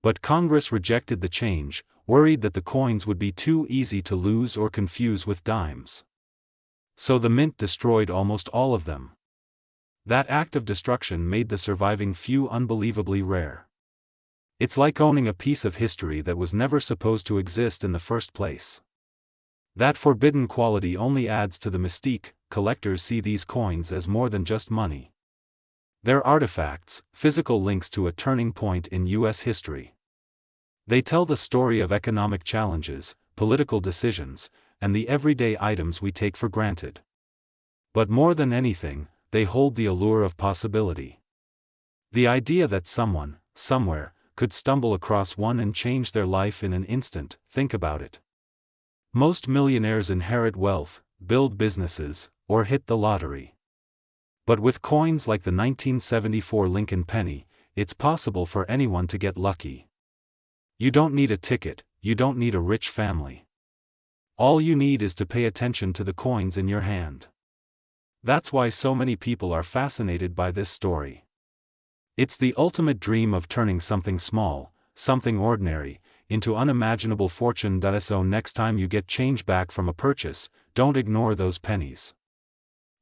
But Congress rejected the change, worried that the coins would be too easy to lose or confuse with dimes. So the mint destroyed almost all of them. That act of destruction made the surviving few unbelievably rare. It's like owning a piece of history that was never supposed to exist in the first place. That forbidden quality only adds to the mystique. Collectors see these coins as more than just money. They're artifacts, physical links to a turning point in U.S. history. They tell the story of economic challenges, political decisions, and the everyday items we take for granted. But more than anything, they hold the allure of possibility. The idea that someone, somewhere, could stumble across one and change their life in an instant. Think about it. Most millionaires inherit wealth, build businesses, or hit the lottery. But with coins like the 1974 Lincoln penny, it's possible for anyone to get lucky. You don't need a ticket, you don't need a rich family. All you need is to pay attention to the coins in your hand. That's why so many people are fascinated by this story. It's the ultimate dream of turning something small, something ordinary, into unimaginable fortune. So next time you get change back from a purchase, don't ignore those pennies.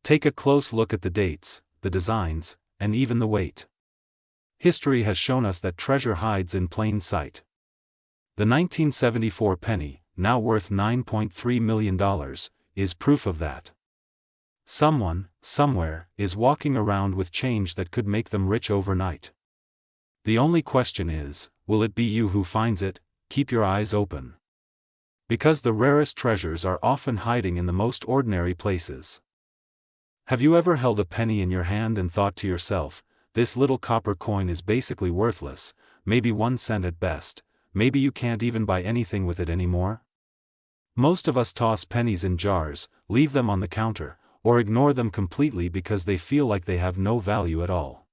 Take a close look at the dates, the designs, and even the weight. History has shown us that treasure hides in plain sight. The 1974 penny, now worth $9.3 million, is proof of that. Someone, somewhere, is walking around with change that could make them rich overnight. The only question is, will it be you who finds it? Keep your eyes open. Because the rarest treasures are often hiding in the most ordinary places. Have you ever held a penny in your hand and thought to yourself, this little copper coin is basically worthless, maybe 1 cent at best, maybe you can't even buy anything with it anymore? Most of us toss pennies in jars, leave them on the counter, or ignore them completely because they feel like they have no value at all.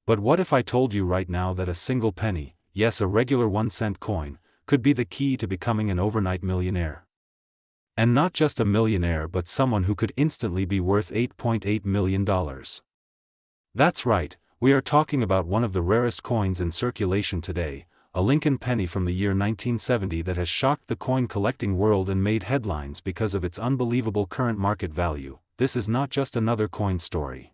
But what if I told you right now that a single penny, yes, a regular 1-cent coin, could be the key to becoming an overnight millionaire? And not just a millionaire, but someone who could instantly be worth $8.8 million. That's right, we are talking about one of the rarest coins in circulation today, a Lincoln penny from the year 1970 that has shocked the coin collecting world and made headlines because of its unbelievable current market value. This is not just another coin story.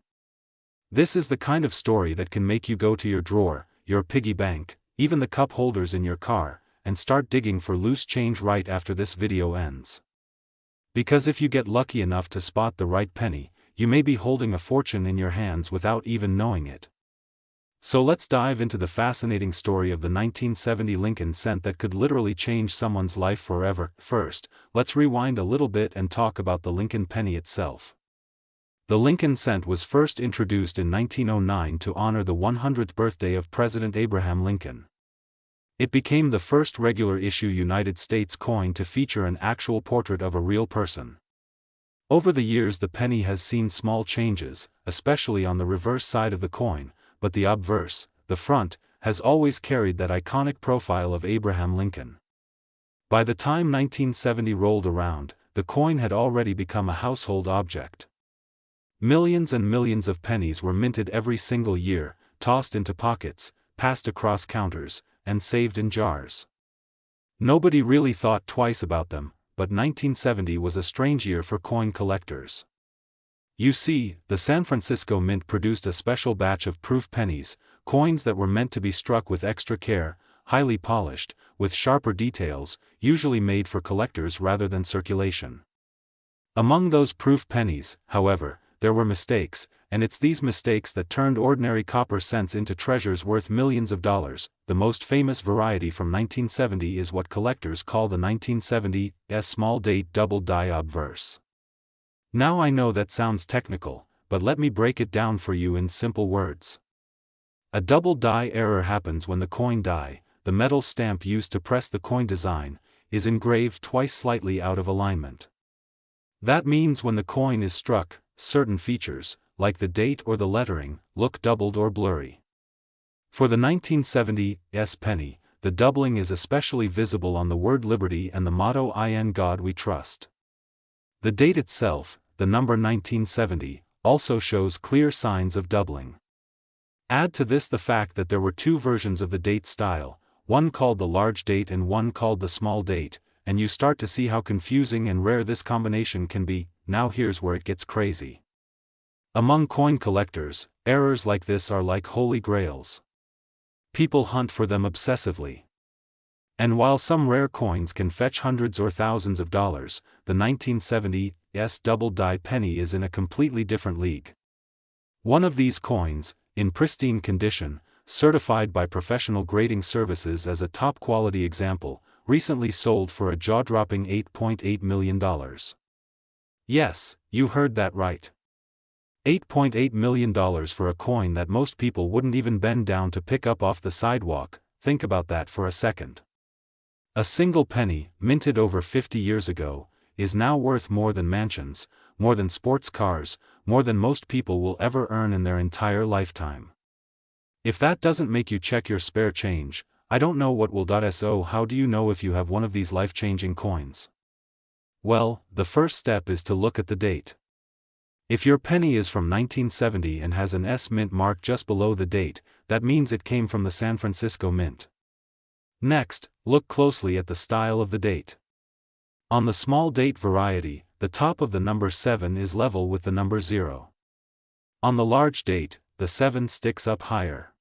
This is the kind of story that can make you go to your drawer, your piggy bank, even the cup holders in your car, and start digging for loose change right after this video ends. Because if you get lucky enough to spot the right penny, you may be holding a fortune in your hands without even knowing it. So let's dive into the fascinating story of the 1970 Lincoln cent that could literally change someone's life forever. First, let's rewind a little bit and talk about the Lincoln penny itself. The Lincoln cent was first introduced in 1909 to honor the 100th birthday of President Abraham Lincoln. It became the first regular issue United States coin to feature an actual portrait of a real person. Over the years, the penny has seen small changes, especially on the reverse side of the coin, but the obverse, the front, has always carried that iconic profile of Abraham Lincoln. By the time 1970 rolled around, the coin had already become a household object. Millions and millions of pennies were minted every single year, tossed into pockets, passed across counters, and saved in jars. Nobody really thought twice about them, but 1970 was a strange year for coin collectors. You see, the San Francisco Mint produced a special batch of proof pennies, coins that were meant to be struck with extra care, highly polished, with sharper details, usually made for collectors rather than circulation. Among those proof pennies, however, there were mistakes, and it's these mistakes that turned ordinary copper cents into treasures worth millions of dollars. The most famous variety from 1970 is what collectors call the 1970 small date double die obverse. Now I know that sounds technical, but let me break it down for you in simple words. A double die error happens when the coin die, the metal stamp used to press the coin design, is engraved twice slightly out of alignment. That means when the coin is struck, certain features, like the date or the lettering, look doubled or blurry. For the 1970 penny, the doubling is especially visible on the word Liberty and the motto "In God We Trust." The date itself, the number 1970, also shows clear signs of doubling. Add to this the fact that there were two versions of the date style, one called the large date and one called the small date, and you start to see how confusing and rare this combination can be. Now here's where it gets crazy. Among coin collectors, errors like this are like holy grails. People hunt for them obsessively. And while some rare coins can fetch hundreds or thousands of dollars, the 1970 double die penny is in a completely different league. One of these coins, in pristine condition, certified by professional grading services as a top-quality example, recently sold for a jaw-dropping $8.8 million. Yes, you heard that right. $8.8 million for a coin that most people wouldn't even bend down to pick up off the sidewalk. Think about that for a second. A single penny, minted over 50 years ago, is now worth more than mansions, more than sports cars, more than most people will ever earn in their entire lifetime. If that doesn't make you check your spare change, I don't know what will. So how do you know if you have one of these life-changing coins? Well, the first step is to look at the date. If your penny is from 1970 and has an S Mint mark just below the date, that means it came from the San Francisco Mint. Next, look closely at the style of the date. On the small date variety, the top of the number 7 is level with the number 0. On the large date, the 7 sticks up higher.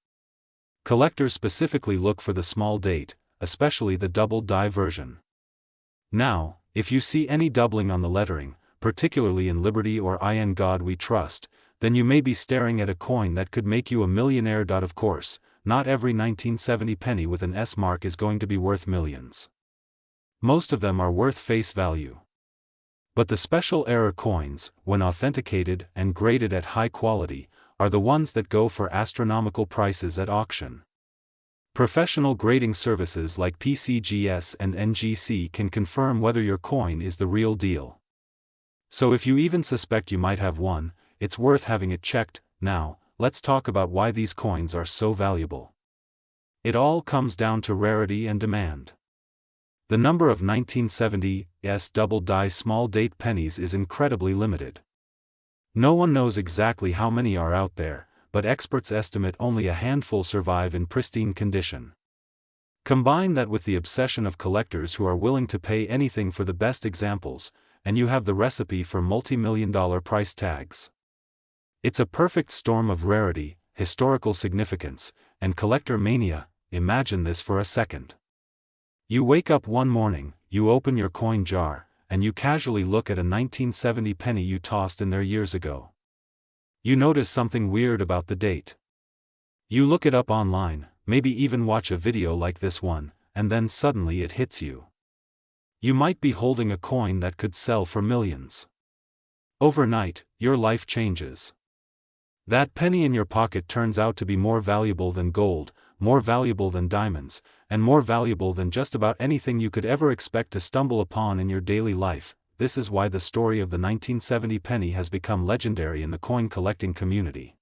Collectors specifically look for the small date, especially the double die version. Now, if you see any doubling on the lettering, particularly in Liberty or In God We Trust, then you may be staring at a coin that could make you a millionaire. Of course, not every 1970 penny with an S mark is going to be worth millions. Most of them are worth face value. But the special error coins, when authenticated and graded at high quality, are the ones that go for astronomical prices at auction. Professional grading services like PCGS and NGC can confirm whether your coin is the real deal. So if you even suspect you might have one, it's worth having it checked. Now, let's talk about why these coins are so valuable. It all comes down to rarity and demand. The number of 1970s double die small date pennies is incredibly limited. No one knows exactly how many are out there, but experts estimate only a handful survive in pristine condition. Combine that with the obsession of collectors who are willing to pay anything for the best examples, and you have the recipe for multi-million-dollar price tags. It's a perfect storm of rarity, historical significance, and collector mania. Imagine this for a second. You wake up one morning, you open your coin jar, and you casually look at a 1970 penny you tossed in there years ago. You notice something weird about the date. You look it up online, maybe even watch a video like this one, and then suddenly it hits you. You might be holding a coin that could sell for millions. Overnight, your life changes. That penny in your pocket turns out to be more valuable than gold, more valuable than diamonds, and more valuable than just about anything you could ever expect to stumble upon in your daily life. This is why the story of the 1970 penny has become legendary in the coin collecting community.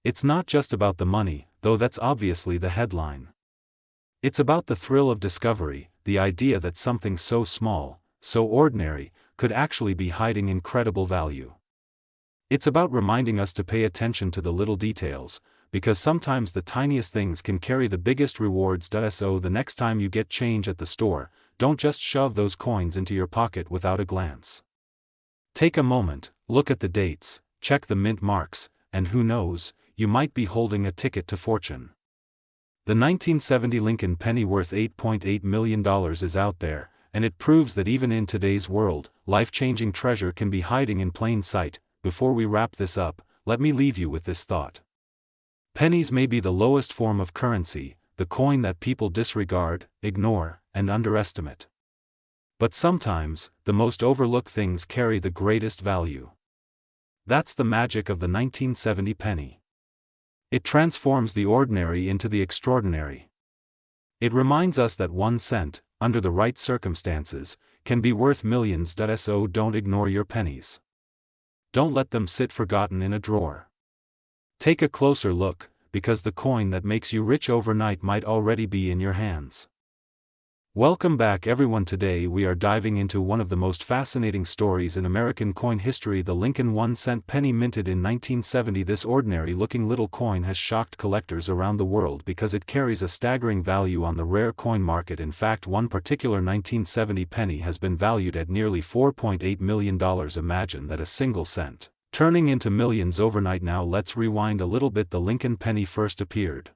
It's not just about the money, though that's obviously the headline. It's about the thrill of discovery, the idea that something so small, so ordinary, could actually be hiding incredible value. It's about reminding us to pay attention to the little details, because sometimes the tiniest things can carry the biggest rewards. So the next time you get change at the store, don't just shove those coins into your pocket without a glance. Take a moment, look at the dates, check the mint marks, and who knows, you might be holding a ticket to fortune. The 1970 Lincoln penny worth $8.8 million is out there, and it proves that even in today's world, life-changing treasure can be hiding in plain sight. Before we wrap this up, let me leave you with this thought. Pennies may be the lowest form of currency, the coin that people disregard, ignore, and underestimate. But sometimes, the most overlooked things carry the greatest value. That's the magic of the 1970 penny. It transforms the ordinary into the extraordinary. It reminds us that 1 cent, under the right circumstances, can be worth millions. So don't ignore your pennies. Don't let them sit forgotten in a drawer. Take a closer look, because the coin that makes you rich overnight might already be in your hands. Welcome back everyone. Today we are diving into one of the most fascinating stories in American coin history, the Lincoln 1-cent penny minted in 1970. This ordinary-looking little coin has shocked collectors around the world because it carries a staggering value on the rare coin market. In fact, one particular 1970 penny has been valued at nearly $4.8 million. Imagine that, a single cent turning into millions overnight. Now let's rewind a little bit. The Lincoln penny first appeared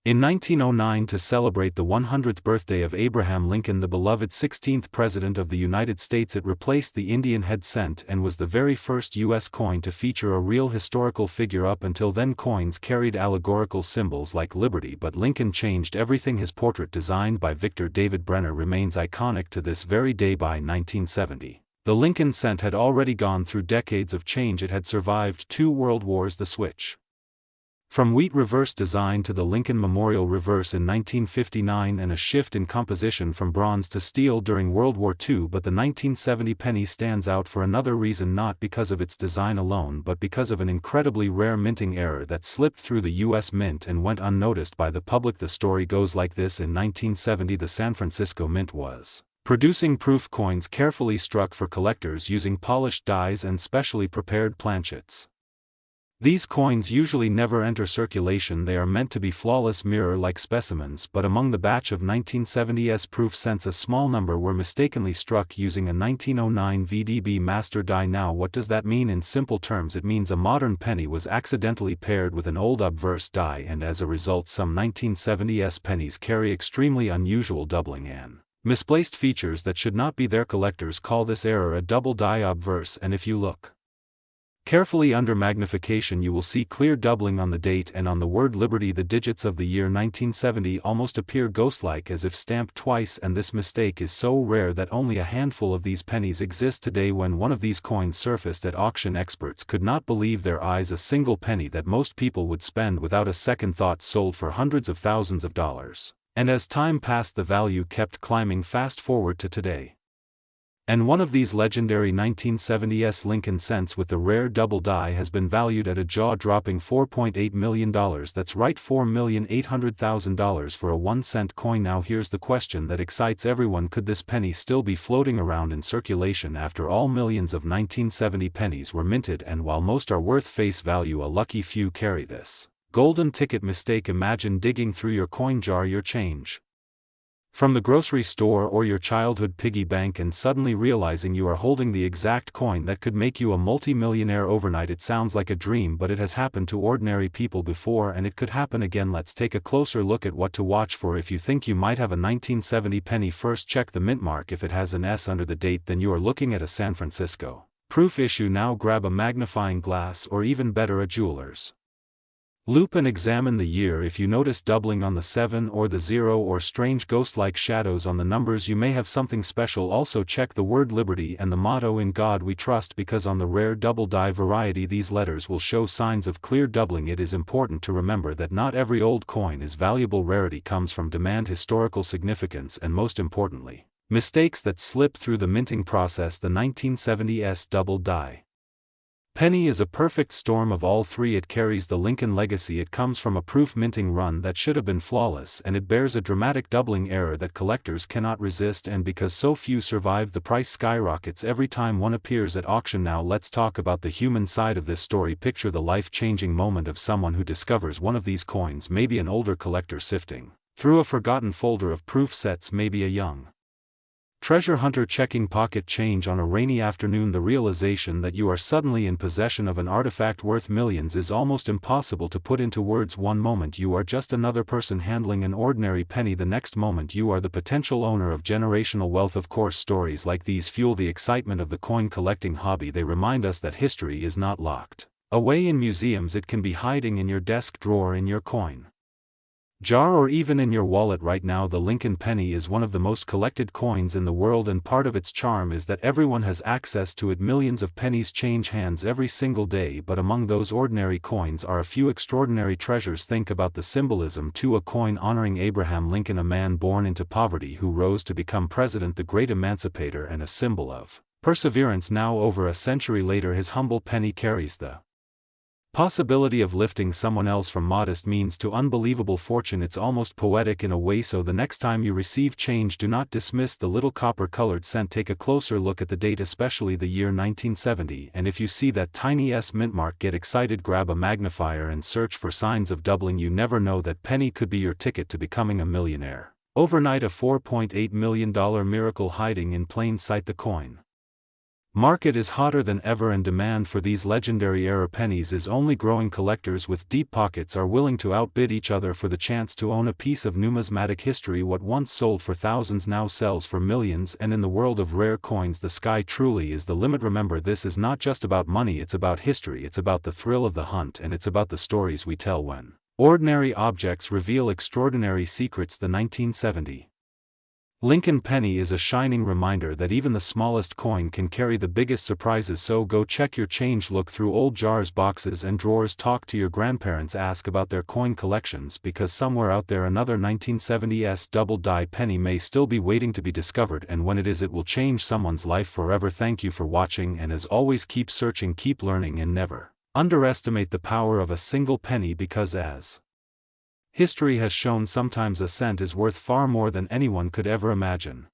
in 1909 to celebrate the 100th birthday of Abraham Lincoln, the beloved 16th President of the United States. It replaced the Indian head cent and was the very first U.S. coin to feature a real historical figure. Up until then, coins carried allegorical symbols like liberty, but Lincoln changed everything. His portrait, designed by Victor David Brenner, remains iconic to this very day. By 1970, the Lincoln cent had already gone through decades of change. It had survived 2 world wars. The switch from wheat reverse design to the Lincoln Memorial reverse in 1959, and a shift in composition from bronze to steel during World War II. But the 1970 penny stands out for another reason, not because of its design alone but because of an incredibly rare minting error that slipped through the U.S. Mint and went unnoticed by the public. The story goes like this. In 1970, the San Francisco Mint was producing proof coins carefully struck for collectors using polished dies and specially prepared planchets. These coins usually never enter circulation. They are meant to be flawless mirror-like specimens, but among the batch of 1970s proof cents a small number were mistakenly struck using a 1909 VDB master die. Now what does that mean? In simple terms, it means a modern penny was accidentally paired with an old obverse die, and as a result some 1970s pennies carry extremely unusual doubling and misplaced features that should not be there. Collectors call this error a double die obverse, and if you look carefully under magnification you will see clear doubling on the date and on the word Liberty. The digits of the year 1970 almost appear ghost-like, as if stamped twice, and this mistake is so rare that only a handful of these pennies exist today. When one of these coins surfaced at auction, experts could not believe their eyes. A single penny that most people would spend without a second thought sold for hundreds of thousands of dollars. And as time passed the value kept climbing. Fast forward to today, and one of these legendary 1970s Lincoln cents with the rare double die has been valued at a jaw-dropping $4.8 million. That's right, $4,800,000 for a 1-cent coin. Now here's the question that excites everyone: could this penny still be floating around in circulation? After all, millions of 1970 pennies were minted, and while most are worth face value, a lucky few carry this golden ticket mistake. Imagine digging through your coin jar, your change from the grocery store or your childhood piggy bank, and suddenly realizing you are holding the exact coin that could make you a multi-millionaire overnight. It sounds like a dream, but it has happened to ordinary people before, and it could happen again. Let's take a closer look at what to watch for. If you think you might have a 1970 penny, first check the mint mark. If it has an S under the date, then you are looking at a San Francisco proof issue. Now grab a magnifying glass, or even better, a jeweler's loupe, and examine the year. If you notice doubling on the 7 or the 0 or strange ghost-like shadows on the numbers, you may have something special. Also check the word Liberty and the motto "In God We Trust," because on the rare double die variety these letters will show signs of clear doubling. It is important to remember that not every old coin is valuable. Rarity comes from demand, historical significance, and most importantly, mistakes that slip through the minting process. The 1970s double die penny is a perfect storm of all three. It carries the Lincoln legacy. It comes from a proof minting run that should have been flawless, and it bears a dramatic doubling error that collectors cannot resist. And because so few survive, the price skyrockets every time one appears at auction. Now let's talk about the human side of this story. Picture the life-changing moment of someone who discovers one of these coins, maybe an older collector sifting through a forgotten folder of proof sets, maybe a young treasure hunter checking pocket change on a rainy afternoon. The realization that you are suddenly in possession of an artifact worth millions is almost impossible to put into words. One moment you are just another person handling an ordinary penny, the next moment you are the potential owner of generational wealth. Of course, stories like these fuel the excitement of the coin collecting hobby. They remind us that history is not locked away in museums. It can be hiding in your desk drawer, in your coin jar, or even in your wallet right now. The Lincoln penny is one of the most collected coins in the world, and part of its charm is that everyone has access to it. Millions of pennies change hands every single day, but among those ordinary coins are a few extraordinary treasures. Think about the symbolism too. A coin honoring Abraham Lincoln, a man born into poverty who rose to become president, the great emancipator, and a symbol of perseverance. Now over a century later, his humble penny carries the possibility of lifting someone else from modest means to unbelievable fortune. It's almost poetic in a way. So the next time you receive change, do not dismiss the little copper-colored cent. Take a closer look at the date, especially the year 1970, and if you see that tiny S mint mark, get excited, grab a magnifier and search for signs of doubling. You never know, that penny could be your ticket to becoming a millionaire overnight. A $4.8 million miracle hiding in plain sight. The coin market is hotter than ever, and demand for these legendary era pennies is only growing. Collectors with deep pockets are willing to outbid each other for the chance to own a piece of numismatic history. What once sold for thousands now sells for millions, and in the world of rare coins the sky truly is the limit. Remember, this is not just about money, it's about history, it's about the thrill of the hunt, and it's about the stories we tell when ordinary objects reveal extraordinary secrets. The 1970 Lincoln penny is a shining reminder that even the smallest coin can carry the biggest surprises. So go check your change, look through old jars, boxes and drawers, talk to your grandparents, ask about their coin collections, because somewhere out there another 1970s double die penny may still be waiting to be discovered, and when it is, it will change someone's life forever. Thank you for watching, and as always, keep searching, keep learning, and never underestimate the power of a single penny, because as history has shown, sometimes a cent is worth far more than anyone could ever imagine.